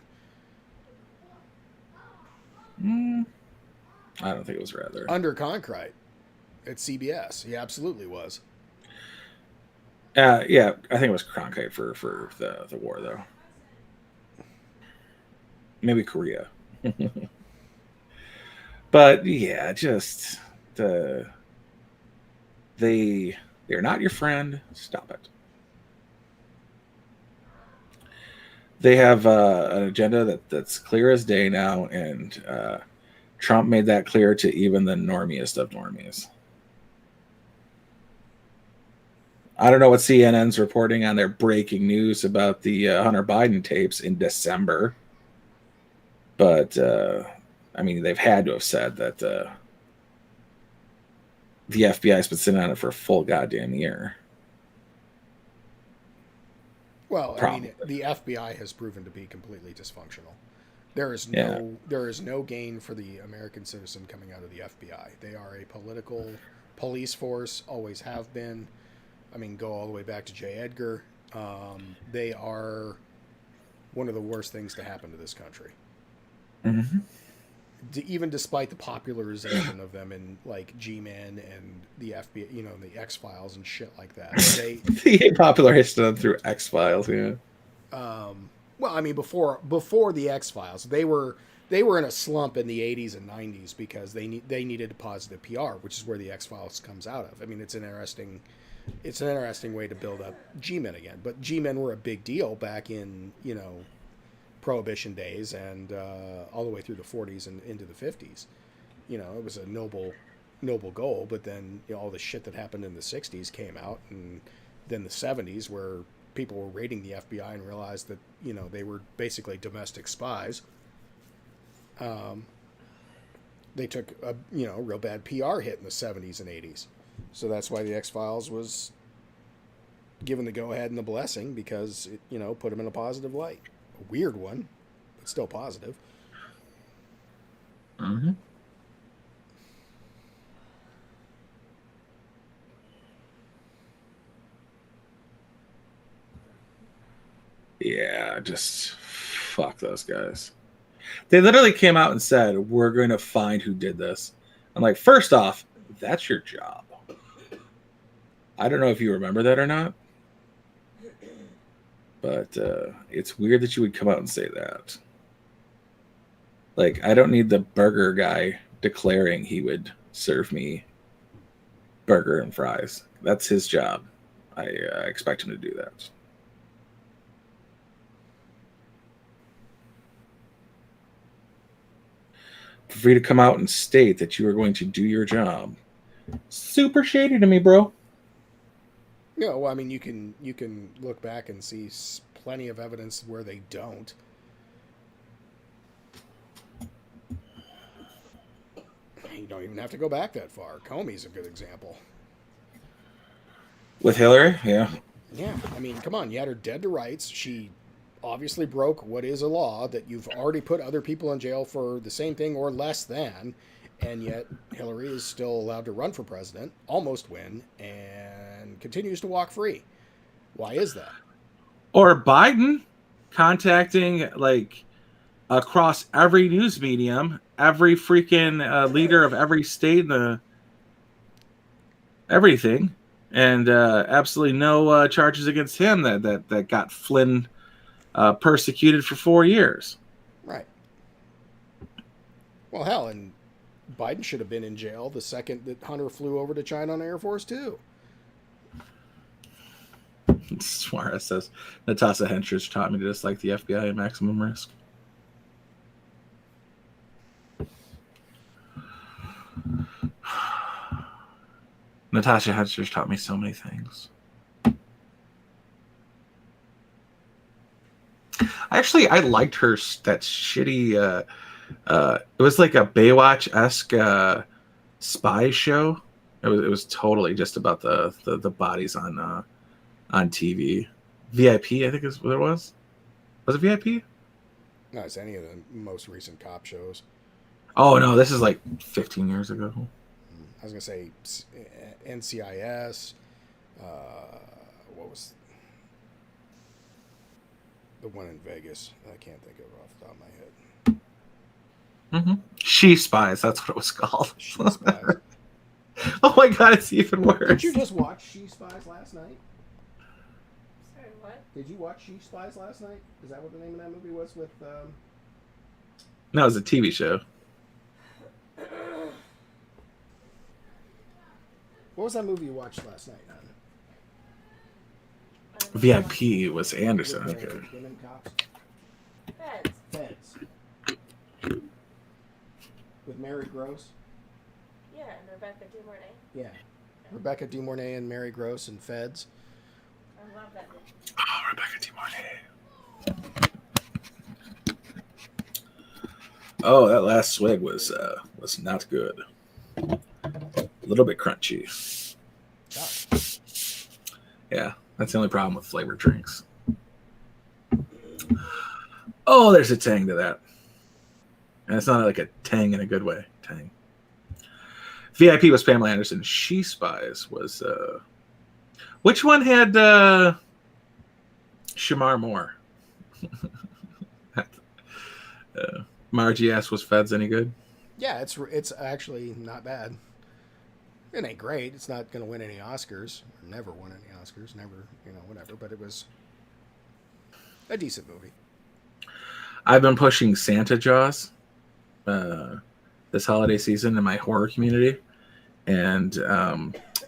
I don't think it was Rather. Under Cronkite at CBS. He absolutely was. Yeah, I think it was Cronkite for the war, though. Maybe Korea. But, yeah, just they're not your friend. Stop it. They have an agenda that's clear as day now, and Trump made that clear to even the normiest of normies. I don't know what CNN's reporting on their breaking news about the Hunter Biden tapes in December, but I mean, they've had to have said that the FBI's been sitting on it for a full goddamn year. Well, probably. I mean, the FBI has proven to be completely dysfunctional. There is no gain for the American citizen coming out of the FBI. They are a political police force, always have been. I mean, go all the way back to J. Edgar. They are one of the worst things to happen to this country. Mm-hmm. Even despite the popularization of them in like G-Men and the FBI, the X-Files and shit like that. The popularization of them through X-Files, yeah. Well, I mean, before the X-Files, they were in a slump in the 80s and 90s because they needed a positive PR, which is where the X-Files comes out of. I mean, it's an interesting way to build up G-Men again. But G-Men were a big deal back in, Prohibition days and all the way through the 40s and into the 50s. It was a noble goal, but then all the shit that happened in the 60s came out, and then the 70s where people were raiding the FBI and realized that, they were basically domestic spies. They took a, real bad PR hit in the 70s and 80s. So that's why the X-Files was given the go-ahead and the blessing, because it, put them in a positive light. A weird one, but still positive. Mm-hmm. Yeah, just fuck those guys. They literally came out and said, we're going to find who did this. I'm like, first off, that's your job. I don't know if you remember that or not, but it's weird that you would come out and say that. Like, I don't need the burger guy declaring he would serve me burger and fries. That's his job. I expect him to do that. for you to come out and state that you are going to do your job. Super shady to me, bro. Yeah, well, I mean, you can look back and see plenty of evidence where they don't. You don't even have to go back that far. Comey's a good example. With Hillary, yeah. Yeah, I mean, come on, you had her dead to rights. She obviously broke what is a law that you've already put other people in jail for the same thing or less than, and yet Hillary is still allowed to run for president, almost win, and continues to walk free. Why is that? Or Biden contacting like across every news medium, every freaking leader of every state, everything, and absolutely no charges against him that got Flynn persecuted for 4 years. Right. Well, hell, and Biden should have been in jail the second that Hunter flew over to China on Air Force Two. Suarez says, Natasha Henstridge taught me to dislike the FBI at maximum risk. Natasha Henstridge taught me so many things. I liked her, that shitty, it was like a Baywatch-esque spy show. It was totally just about the bodies on TV. VIP, I think is what it was. Was it VIP? No, it's any of the most recent cop shows. Oh no, this is like 15 years ago. I was gonna say NCIS. What was the one in Vegas? I can't think of it off the top of my head. Mm-hmm. She Spies. That's what it was called. She Spies. Oh my god, it's even worse. Did you just watch She Spies last night? Sorry, what? Did you watch She Spies last night? Is that what the name of that movie was with? No, it was a TV show. What was that movie you watched last night, hon? VIP was Anderson. With, Okay. women cops? Feds. Feds. With Mary Gross? Yeah, and Rebecca De Mornay. Yeah. Rebecca De Mornay and Mary Gross and Feds. I love that movie. Oh, Rebecca De Mornay. Oh, that last swig was not good. A little bit crunchy. Yeah, that's the only problem with flavored drinks. Oh, there's a tang to that. And it's not like a tang in a good way. Tang. VIP was Pamela Anderson. She Spies was... which one had Shamar Moore? Margie asked, was Feds any good? Yeah, it's actually not bad. It ain't great. It's not going to win any Oscars. Never won any Oscars. Never, whatever. But it was a decent movie. I've been pushing Santa Jaws this holiday season in my horror community, and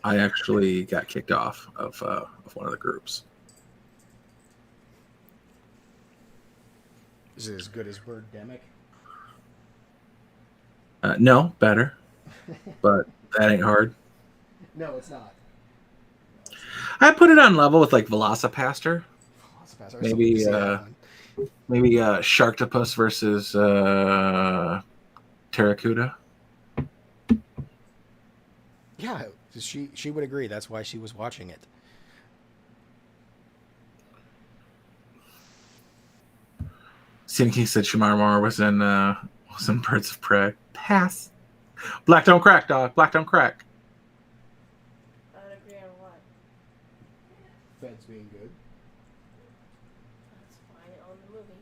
I actually got kicked off of one of the groups. Is it as good as Birdemic? No, better, but that ain't hard. No, it's not. I put it on level with like Velocipaster. Maybe Sharktopus versus Terracuda. Yeah, she would agree. That's why she was watching it. Stephen King said Shamar Moore was in Birds of Prey. Pass. Black don't crack, dog. Black don't crack. I would agree on what? Feds being good. That's fine. I own the movie.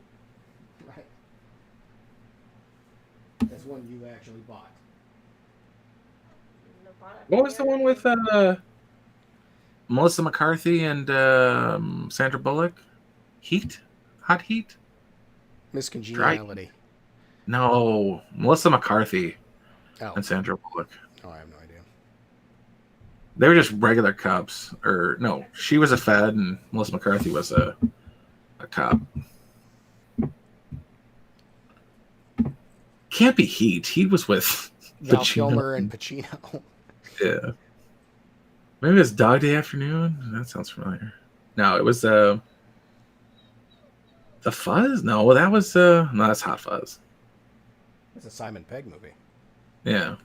Right. That's one you actually bought. No, bought it What was the one with Melissa McCarthy and Sandra Bullock? Heat? Hot Heat? Miss Congeniality. No, Melissa McCarthy Oh. and Sandra Bullock. Oh, I have no idea. They were just regular cops. Or no, she was a Fed and Melissa McCarthy was a cop. Can't be Heat. Heat was with Val Pacino. Kilmer and Pacino. Yeah. Maybe it's Dog Day Afternoon. That sounds familiar. No, it was The Fuzz. No, that was no, that's Hot Fuzz. It's a Simon Pegg movie. Yeah,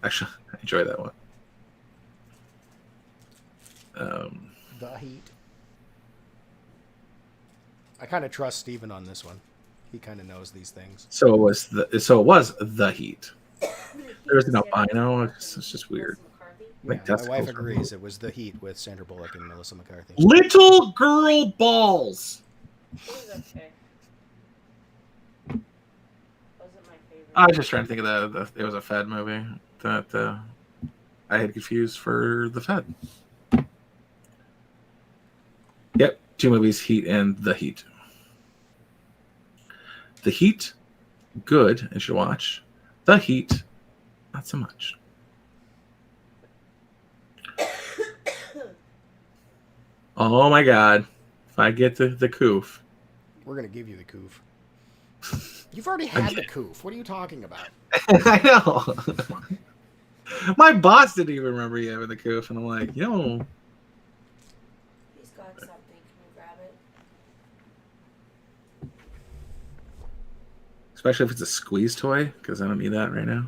actually, I enjoy that one. The Heat. I kind of trust Steven on this one. He kind of knows these things. So it was the Heat. There was an albino. It's just weird. Yeah, Like my testicles wife were agrees. It was The Heat with Sandra Bullock and Melissa McCarthy. Little girl balls. It was okay. Wasn't my favorite. I was just trying to think of the it was a Fed movie that I had confused for the Fed. Yep, 2 movies, Heat and The Heat. The Heat, good, and should watch. The Heat, not so much. Oh my God! If I get the coof, We're going to give you the coof. You've already had the coof. What are you talking about? I know. My boss didn't even remember you having the coof, and I'm like, yo. He's got something. Can you grab it? Especially if it's a squeeze toy, because I don't need that right now.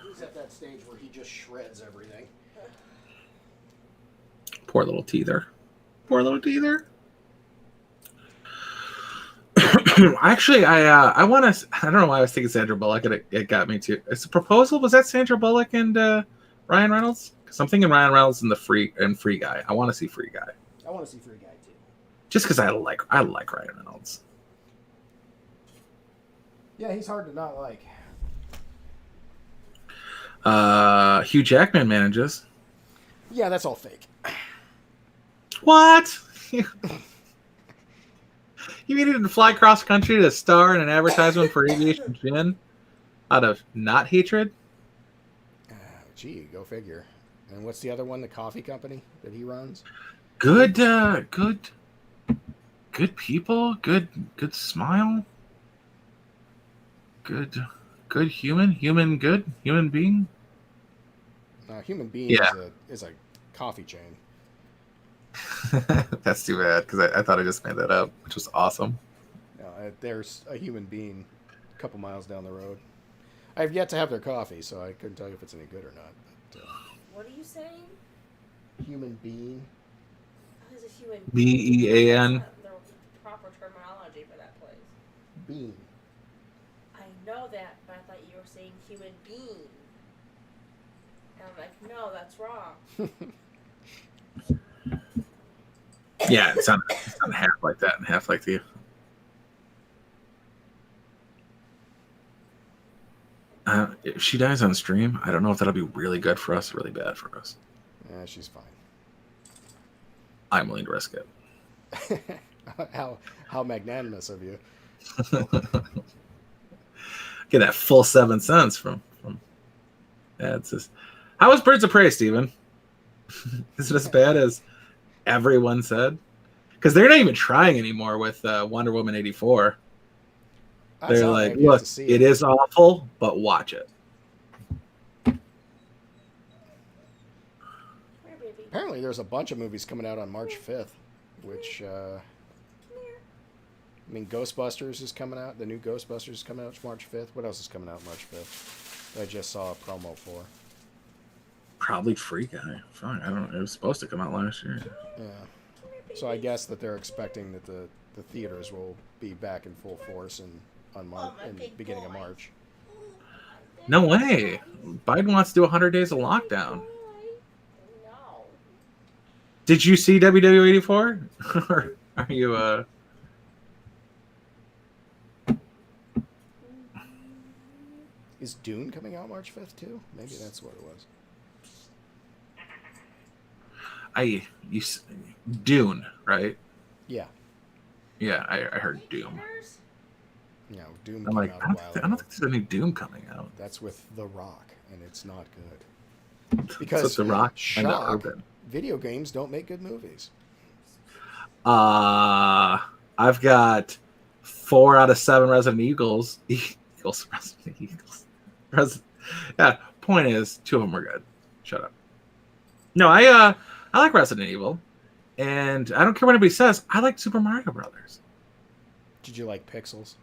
He's at that stage where he just shreds everything. Poor little teether. Poor little teether. Actually, I want to. I don't know why I was thinking Sandra Bullock, and it got me too. It's a proposal. Was that Sandra Bullock and Ryan Reynolds? Because I'm thinking Ryan Reynolds and Free Guy. I want to see Free Guy. I want to see Free Guy too. Just because I like Ryan Reynolds. Yeah, he's hard to not like. Hugh Jackman manages. Yeah, that's all fake. What? You mean he didn't fly cross country to star in an advertisement for aviation gin out of not hatred? Gee, go figure. And what's the other one? The coffee company that he runs? Good people. Good smile. Good human being. Human Being Yeah. is a coffee chain. That's too bad because I thought I just made that up, which was awesome. There's a Human Being a couple miles down the road. I've yet to have their coffee, so I couldn't tell you if it's any good or not. But, What are you saying? Human Being. How is a human BEAN. That's not the proper terminology for that place. Being. I know that, but I thought you were saying human being. And I'm like, no, that's wrong. Yeah, it's sounded half like that and half like you. If she dies on stream, I don't know if that'll be really good for us or really bad for us. Yeah, she's fine. I'm willing to risk it. How magnanimous of you. Get that full 7 cents from ads. How was Birds of Prey, Steven? Is it as bad as everyone said? Because they're not even trying anymore with Wonder Woman 84. They're like, look, it is awful, but watch it. Apparently, there's a bunch of movies coming out on March 5th, which, I mean, Ghostbusters is coming out. The new Ghostbusters is coming out March 5th. What else is coming out March 5th? I just saw a promo for. Probably Free Guy. Fine, I don't know. It was supposed to come out last year. Yeah. So I guess that they're expecting that the theaters will be back in full force in beginning of March. No way. Biden wants to do 100 days of lockdown. No. Did you see WW 84? Or are you Is Dune coming out March 5th too? Maybe that's what it was. Dune, right? Yeah. Yeah, I heard Doom. No, Doom I'm came like, out I a don't while think ago. there's any Doom coming out. That's with The Rock, and it's not good. So Because The Rock and the shock, Urban. video games don't make good movies. I've got 4 out of 7 Resident Eagles. Resident Eagles. Yeah. Point is, 2 of them were good. Shut up. No, I like Resident Evil, and I don't care what anybody says. I like Super Mario Brothers. Did you like Pixels?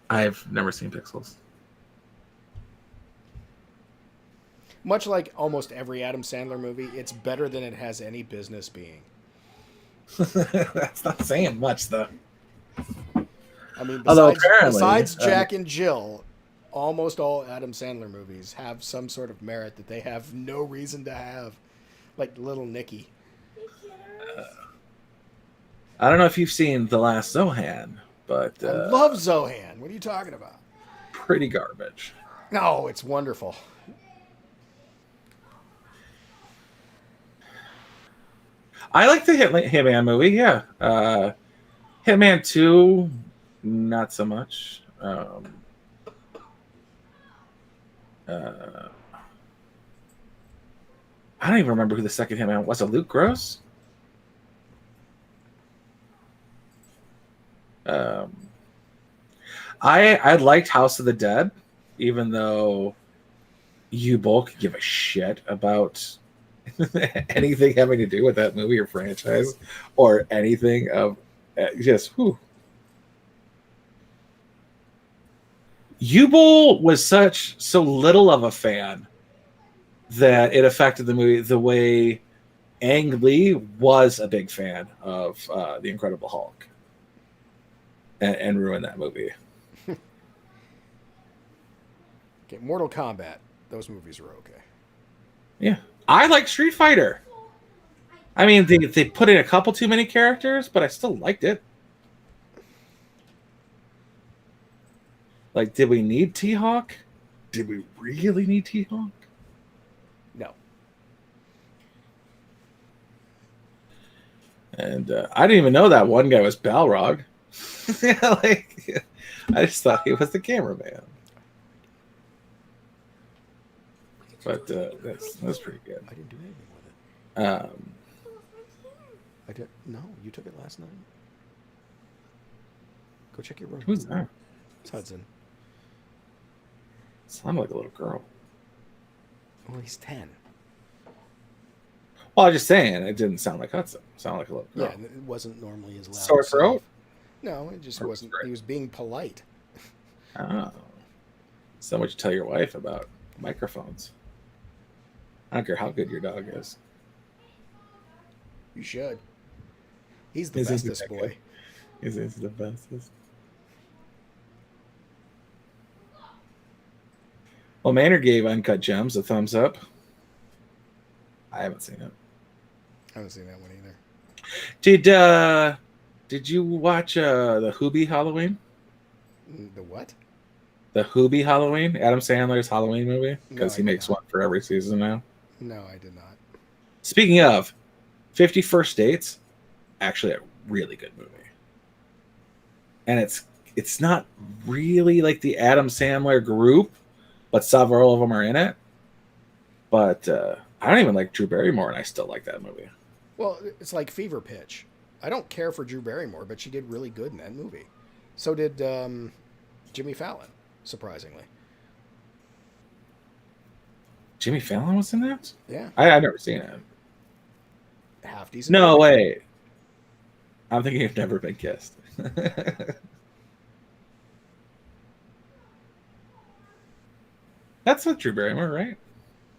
I've never seen Pixels. Much like almost every Adam Sandler movie, it's better than it has any business being. That's not saying much, though. I mean, Although besides Jack and Jill, almost all Adam Sandler movies have some sort of merit that they have no reason to have. Like Little Nicky. I don't know if you've seen The Last Zohan, but... I love Zohan. What are you talking about? Pretty garbage. No, it's wonderful. I like the Hitman movie, yeah. Hitman 2, not so much. I don't even remember who the second Hitman was. It Luke Gross? I liked House of the Dead, even though you both could give a shit about anything having to do with that movie or franchise or anything of just whew. Yubel was so little of a fan that it affected the movie the way Ang Lee was a big fan of The Incredible Hulk and ruined that movie. Okay, Mortal Kombat. Those movies were okay. Yeah. I like Street Fighter. I mean, they put in a couple too many characters, but I still liked it. Like, did we need T-Hawk? Did we really need T-Hawk? No. And I didn't even know that one guy was Balrog. Like, I just thought he was the cameraman. But that's pretty good. I didn't do anything with it. I did. No, you took it last night. Go check your room. Who's that? It's Hudson. Sounded like a little girl. Well, he's 10. Well, I was just saying, it didn't sound like Hudson. It sounded like a little girl. Yeah, it wasn't normally as loud. Sore throat? No, it just wasn't. He was being polite. Oh. So what you tell your wife about microphones? I don't care how good your dog is. You should. He's the bestest boy. He's the bestest. Well, Maynard gave Uncut Gems a thumbs up. I haven't seen it. I haven't seen that one either. Did you watch the Hoobie Halloween? The what? The Hoobie Halloween? Adam Sandler's Halloween movie? Because No, he makes one for every season now. No, I did not. Speaking of, 50 First Dates, actually a really good movie. And it's not really like the Adam Sandler group, but several of them are in it. But I don't even like Drew Barrymore, and I still like that movie. Well, it's like Fever Pitch. I don't care for Drew Barrymore, but she did really good in that movie. So did Jimmy Fallon, surprisingly. Jimmy Fallon was in that? Yeah. I've never seen it. Half decent. No, movie. wait. I'm thinking you've Never Been Kissed. That's with Drew Barrymore, right?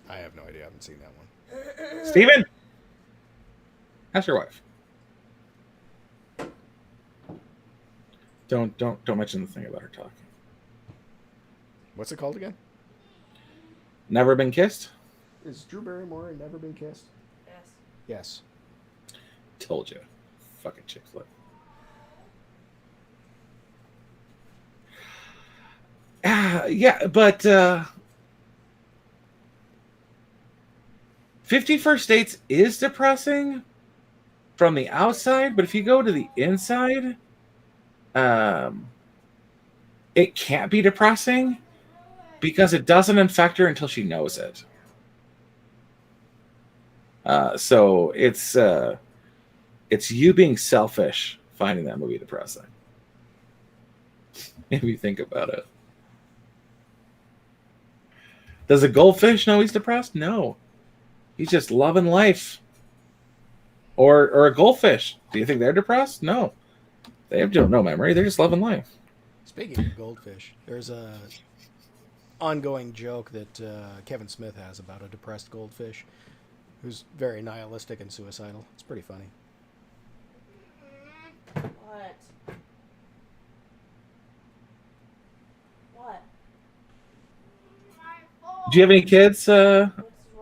I have no idea. I haven't seen that one. Steven? Ask your wife. Don't mention the thing about her talking. What's it called again? Never Been Kissed? Is Drew Barrymore in Never Been Kissed? Yes. Yes. Told you. Fucking chick flick. Yeah, but 50 First Dates is depressing from the outside, but if you go to the inside, it can't be depressing because it doesn't infect her until she knows it. So it's it's you being selfish finding that movie depressing. If you think about it. Does a goldfish know he's depressed? No. He's just loving life. Or a goldfish. Do you think they're depressed? No. They have no memory. They're just loving life. Speaking of goldfish, there's a ongoing joke that Kevin Smith has about a depressed goldfish who's very nihilistic and suicidal. It's pretty funny. What? What? Do you have any kids, What's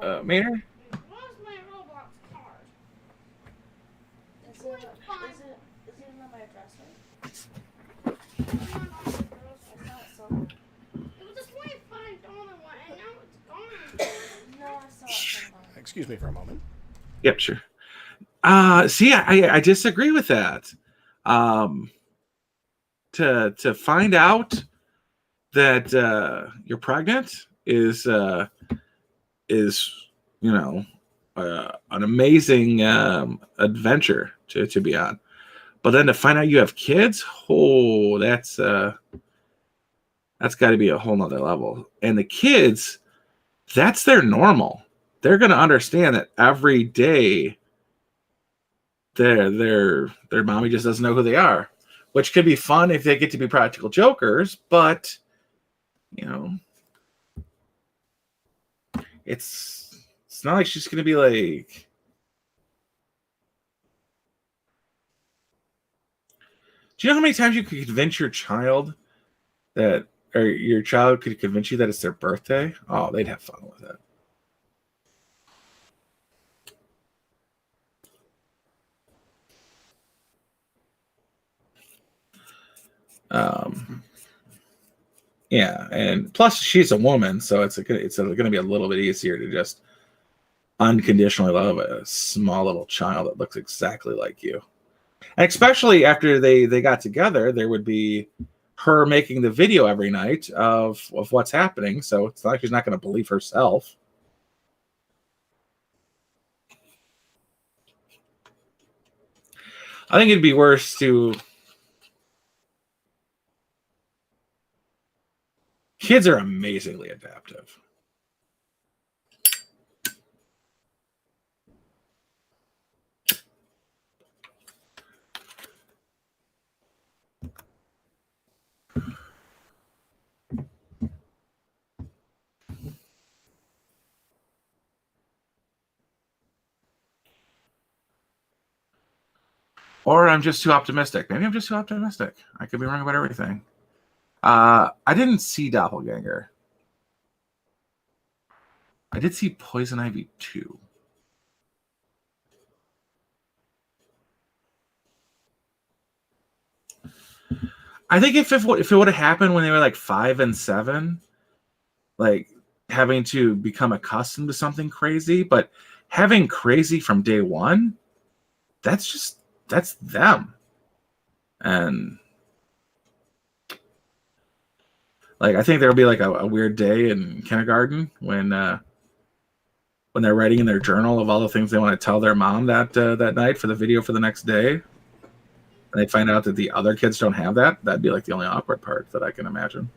wrong? Maynard? Where's my Roblox card? Is it in my dresser? I saw it somewhere. It was a $25 one, and now it's gone. No, I saw it somewhere. Excuse me for a moment. Yep, sure. See, I disagree with that. To find out that you're pregnant is an amazing adventure to be on, but then to find out you have kids, that's got to be a whole nother level. And the kids, that's their normal. They're going to understand that every day their mommy just doesn't know who they are, which could be fun if they get to be practical jokers, but it's not like she's going to be like, do you know how many times you could convince your child or your child could convince you that it's their birthday? Oh, they'd have fun with it. Yeah, and plus she's a woman, so it's going to be a little bit easier to just unconditionally love a small little child that looks exactly like you. And especially after they got together, there would be her making the video every night of what's happening, so it's not like she's not going to believe herself. I think it'd be worse to... Kids are amazingly adaptive. Or I'm just too optimistic. Maybe I'm just too optimistic. I could be wrong about everything. I didn't see Doppelganger. I did see Poison Ivy 2. I think if it would have happened when they were like 5 and 7, like having to become accustomed to something crazy, but having crazy from day one, that's them. And like, I think there'll be like a weird day in kindergarten when they're writing in their journal of all the things they want to tell their mom that night for the video for the next day, and they find out that the other kids don't have that. That'd be like the only awkward part that I can imagine.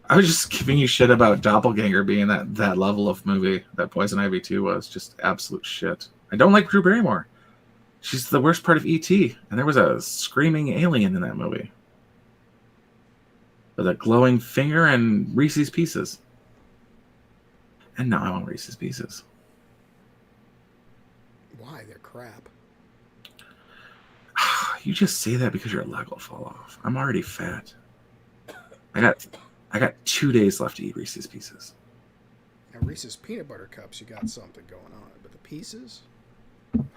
I was just giving you shit about Doppelganger being that level of movie that Poison Ivy 2 was. Just absolute shit. I don't like Drew Barrymore. She's the worst part of E.T. And there was a screaming alien in that movie with a glowing finger and Reese's Pieces. And now I want Reese's Pieces. Why? They're crap. You just say that because your leg will fall off. I'm already fat. I got 2 days left to eat Reese's Pieces. Now, Reese's peanut butter cups, you got something going on. But the pieces,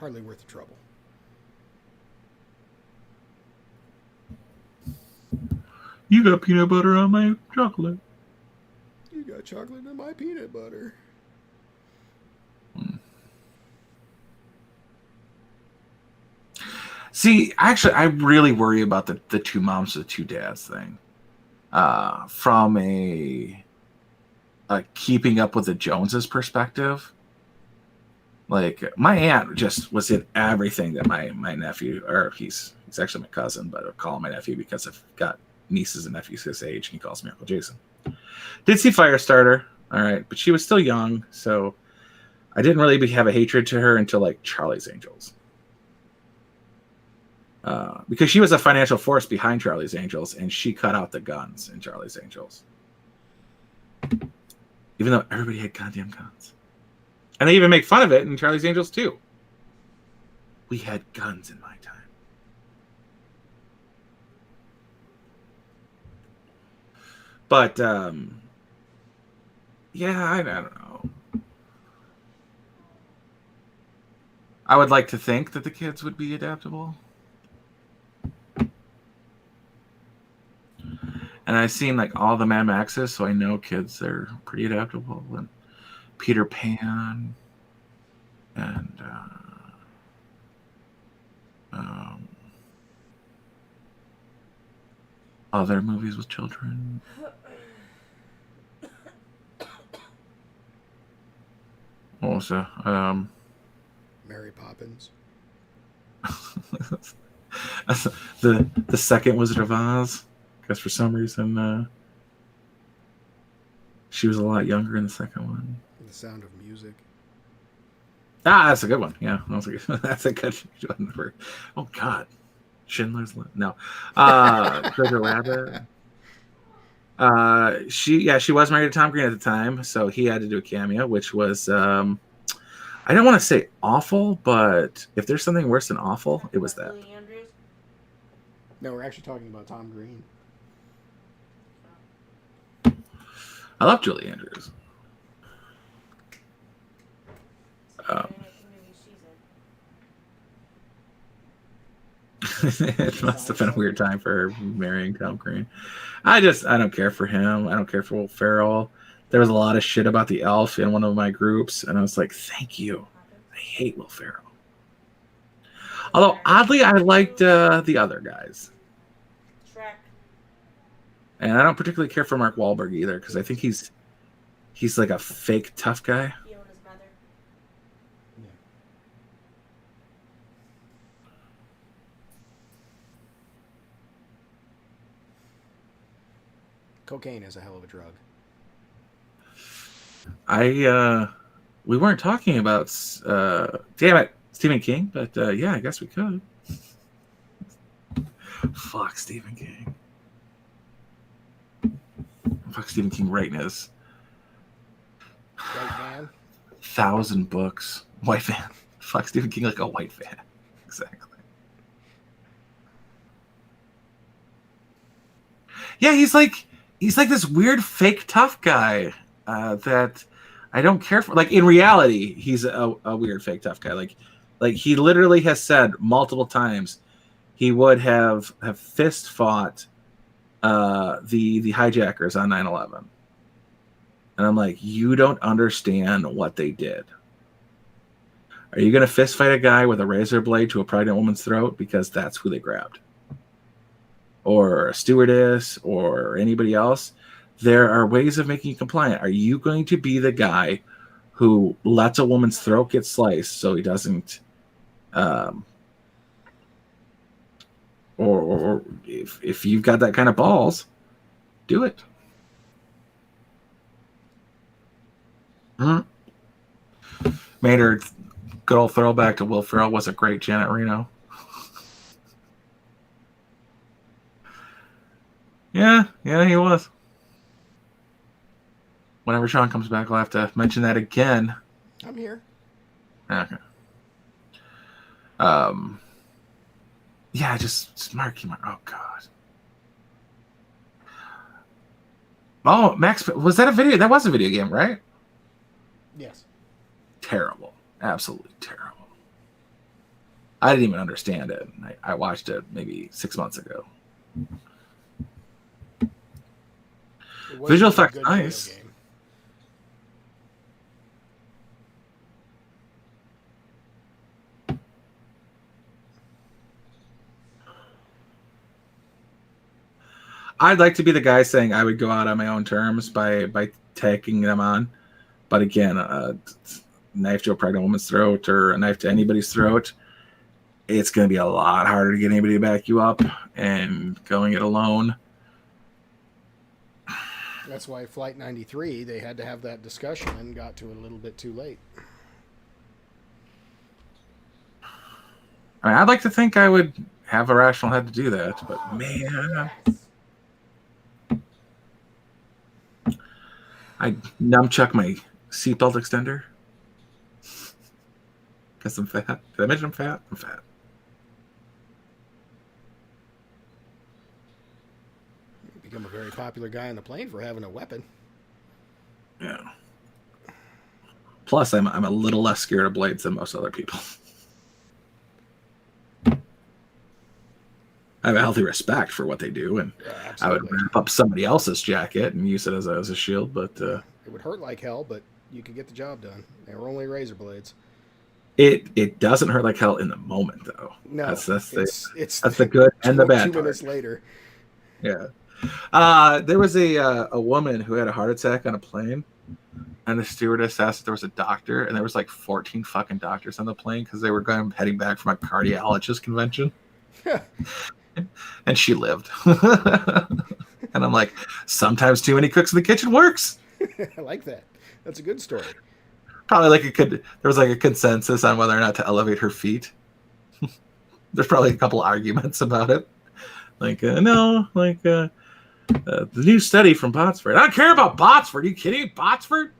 hardly worth the trouble. You got peanut butter on my chocolate. You got chocolate in my peanut butter. See, actually, I really worry about the two moms or the two dads thing. From a keeping up with the Joneses perspective. Like my aunt just was in everything that my nephew, or he's actually my cousin, but I'll call him my nephew because I've got nieces and nephews his age, and he calls me Uncle Jason. Did see Firestarter, all right, but she was still young, so I didn't really have a hatred to her until like Charlie's Angels. Because she was a financial force behind Charlie's Angels, and she cut out the guns in Charlie's Angels. Even though everybody had goddamn guns. And they even make fun of it in Charlie's Angels too. We had guns in my time. But, yeah, I don't know. I would like to think that the kids would be adaptable. And I've seen like all the Mad Maxes, so I know kids are pretty adaptable. And Peter Pan and other movies with children. Also, Mary Poppins. the second Wizard of Oz, because for some reason she was a lot younger in the second one. The Sound of Music. Ah, that's a good one. Yeah, that's a good one. Oh God, Schindler's List. No, Jojo Rabbit. She was married to Tom Green at the time, so he had to do a cameo, which was I don't want to say awful, but if there's something worse than awful, it was that. Julie Andrews? No, we're actually talking about Tom Green. I love Julie Andrews. It must have been a weird time for her marrying Tom Green. I don't care for him. I don't care for Will Ferrell. There was a lot of shit about the elf in one of my groups, and I was like, thank you. I hate Will Ferrell. Although, oddly, I liked the other guys. Shrek. And I don't particularly care for Mark Wahlberg either, because I think he's like a fake tough guy. Fiona's mother. Yeah. Cocaine is a hell of a drug. We weren't talking about damn it, Stephen King, but yeah, I guess we could. Fuck Stephen King. Fuck Stephen King right in his White man. 1,000 books. White van. Fuck Stephen King like a white van. Exactly. Yeah, he's like this weird fake tough guy that I don't care for. Like in reality, he's a weird fake tough guy. Like he literally has said multiple times he would have fist fought the hijackers on 9/11. And I'm like, you don't understand what they did. Are you going to fist fight a guy with a razor blade to a pregnant woman's throat because that's who they grabbed? Or a stewardess or anybody else? There are ways of making you compliant. Are you going to be the guy who lets a woman's throat get sliced so he doesn't or if you've got that kind of balls, do it. Maynard, good old throwback to Will Ferrell was a great Janet Reno. Yeah, he was. Whenever Sean comes back, I'll have to mention that again. I'm here. Okay. Yeah, just Marky Mark. Oh God. Oh, Max, was that a video? That was a video game, right? Yes. Terrible. Absolutely terrible. I didn't even understand it. I watched it maybe 6 months ago. Visual effects, nice. I'd like to be the guy saying I would go out on my own terms by taking them on. But again, knife to a pregnant woman's throat or a knife to anybody's throat, it's going to be a lot harder to get anybody to back you up, and going it alone. That's why Flight 93, they had to have that discussion and got to it a little bit too late. I mean, I'd like to think I would have a rational head to do that, but man, I numbchuck my seatbelt extender because I'm fat. Did I mention I'm fat? I'm fat. You become a very popular guy on the plane for having a weapon. Yeah. Plus, I'm a little less scared of blades than most other people. I have a healthy respect for what they do, and I would wrap up somebody else's jacket and use it as a shield. But it would hurt like hell, but you could get the job done. They were only razor blades. It doesn't hurt like hell in the moment, though. No, that's it's the good and the bad 2 minutes later. Yeah. There was a woman who had a heart attack on a plane, and the stewardess asked if there was a doctor, and there was like 14 fucking doctors on the plane because they were heading back from a cardiologist convention. And she lived. And I'm like, sometimes too many cooks in the kitchen works. I like that. That's a good story. Probably there was like a consensus on whether or not to elevate her feet. There's probably a couple arguments about it. Like, no, like the new study from Botsford. I don't care about Botsford. Are you kidding me? Botsford?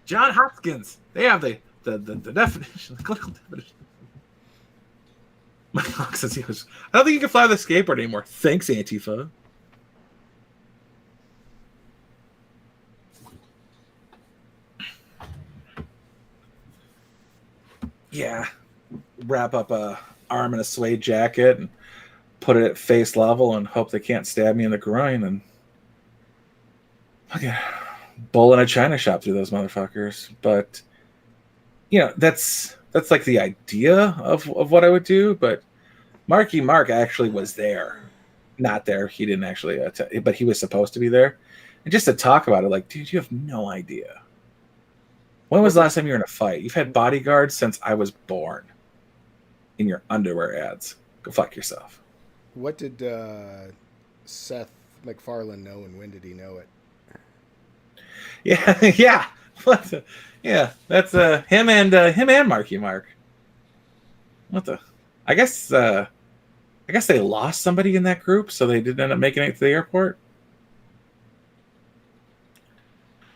John Hopkins. They have the definition, the clinical definition. My dog says he goes, I don't think you can fly the skateboard anymore. Thanks, Antifa. Yeah. Wrap up a arm in a suede jacket and put it at face level and hope they can't stab me in the groin and okay, bull in a china shop through those motherfuckers. But that's like the idea of what I would do. But Marky Mark actually was there. Not there. He didn't actually, but he was supposed to be there. And just to talk about it, like, dude, you have no idea. When was the last time you were in a fight? You've had bodyguards since I was born. In your underwear ads. Go fuck yourself. What did Seth MacFarlane know, and when did he know it? Yeah, yeah. Yeah, that's him and Marky Mark. What the? I guess they lost somebody in that group, so they didn't end up making it to the airport.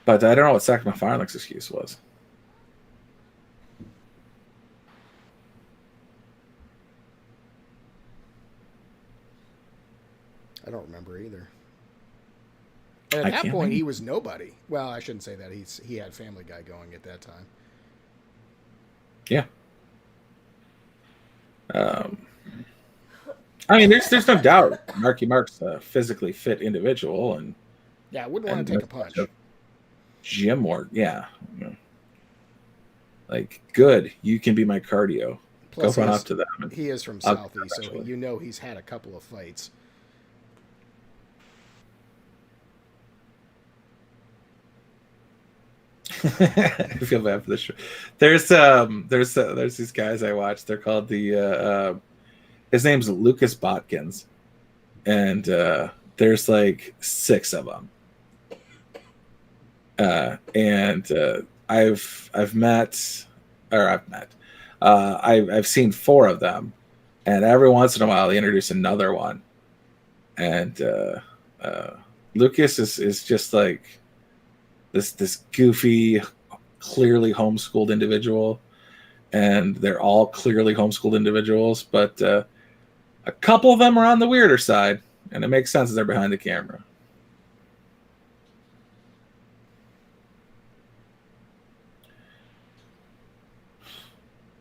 But I don't know what Seth MacFarlane's excuse was. I don't remember either. And at that point, he was nobody. Well, I shouldn't say that. He had Family Guy going at that time. Yeah. I mean, there's no doubt Marky Mark's a physically fit individual, and yeah, I wouldn't want to take a punch. Gym work, yeah. Like, good. You can be my cardio. Plus, go run up to them. He is from Southeast, so he's had a couple of fights. I feel bad for this show. There's these guys I watch. They're called his name's Lucas Botkins, and there's like 6 of them. I've seen 4 of them, and every once in a while they introduce another one, and Lucas is just like this goofy, clearly homeschooled individual, and they're all clearly homeschooled individuals, but a couple of them are on the weirder side, and it makes sense as they're behind the camera.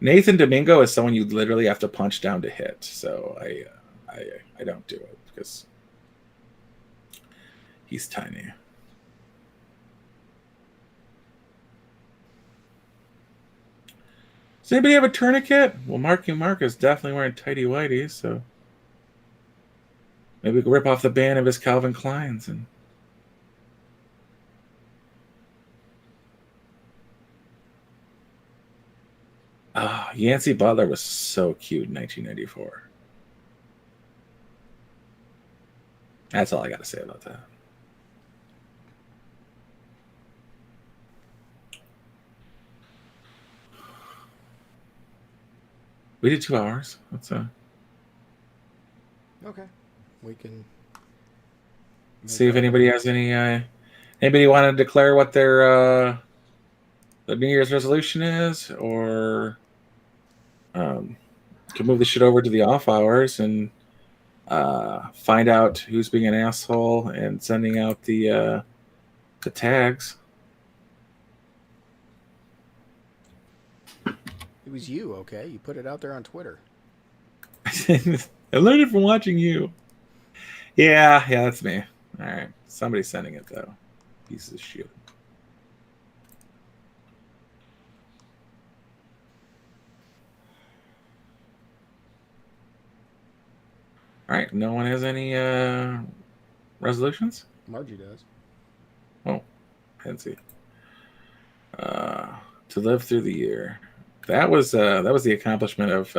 Nathan Domingo is someone you literally have to punch down to hit, so I don't do it because he's tiny. Does anybody have a tourniquet? Well, Marky Mark is definitely wearing tighty whities, so maybe we can rip off the band of his Calvin Kleins and Oh, Yancey Butler was so cute in 1994. That's all I got to say about that. We did 2 hours. That's Okay. We can see if anybody has anybody want to declare what their the New Year's resolution is, or can move the shit over to the off hours and find out who's being an asshole and sending out the tags. It was you, okay? You put it out there on Twitter. I learned it from watching you. Yeah, that's me. All right, somebody's sending it though. Piece of shit. All right, no one has any resolutions? Margie does. Oh, I didn't see. To live through the year. That was the accomplishment of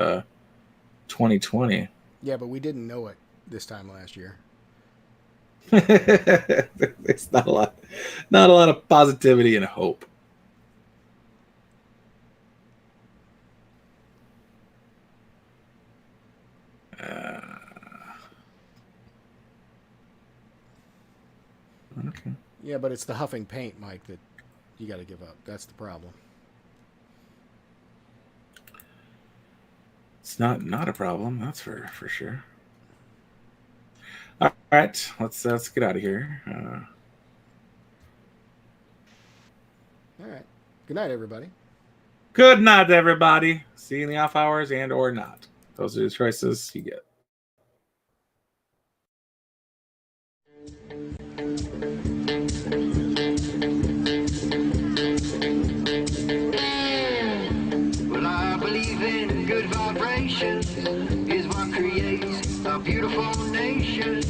2020. Yeah, but we didn't know it this time last year. There's not a lot of positivity and hope. Okay. Yeah, but it's the huffing paint, Mike, that you got to give up. That's the problem. It's not a problem. That's for sure. All right, let's get out of here. All right. Good night, everybody. Good night, everybody. See you in the off hours and or not. Those are the choices you get. Well, I believe in good vibrations is what creates a beautiful nation.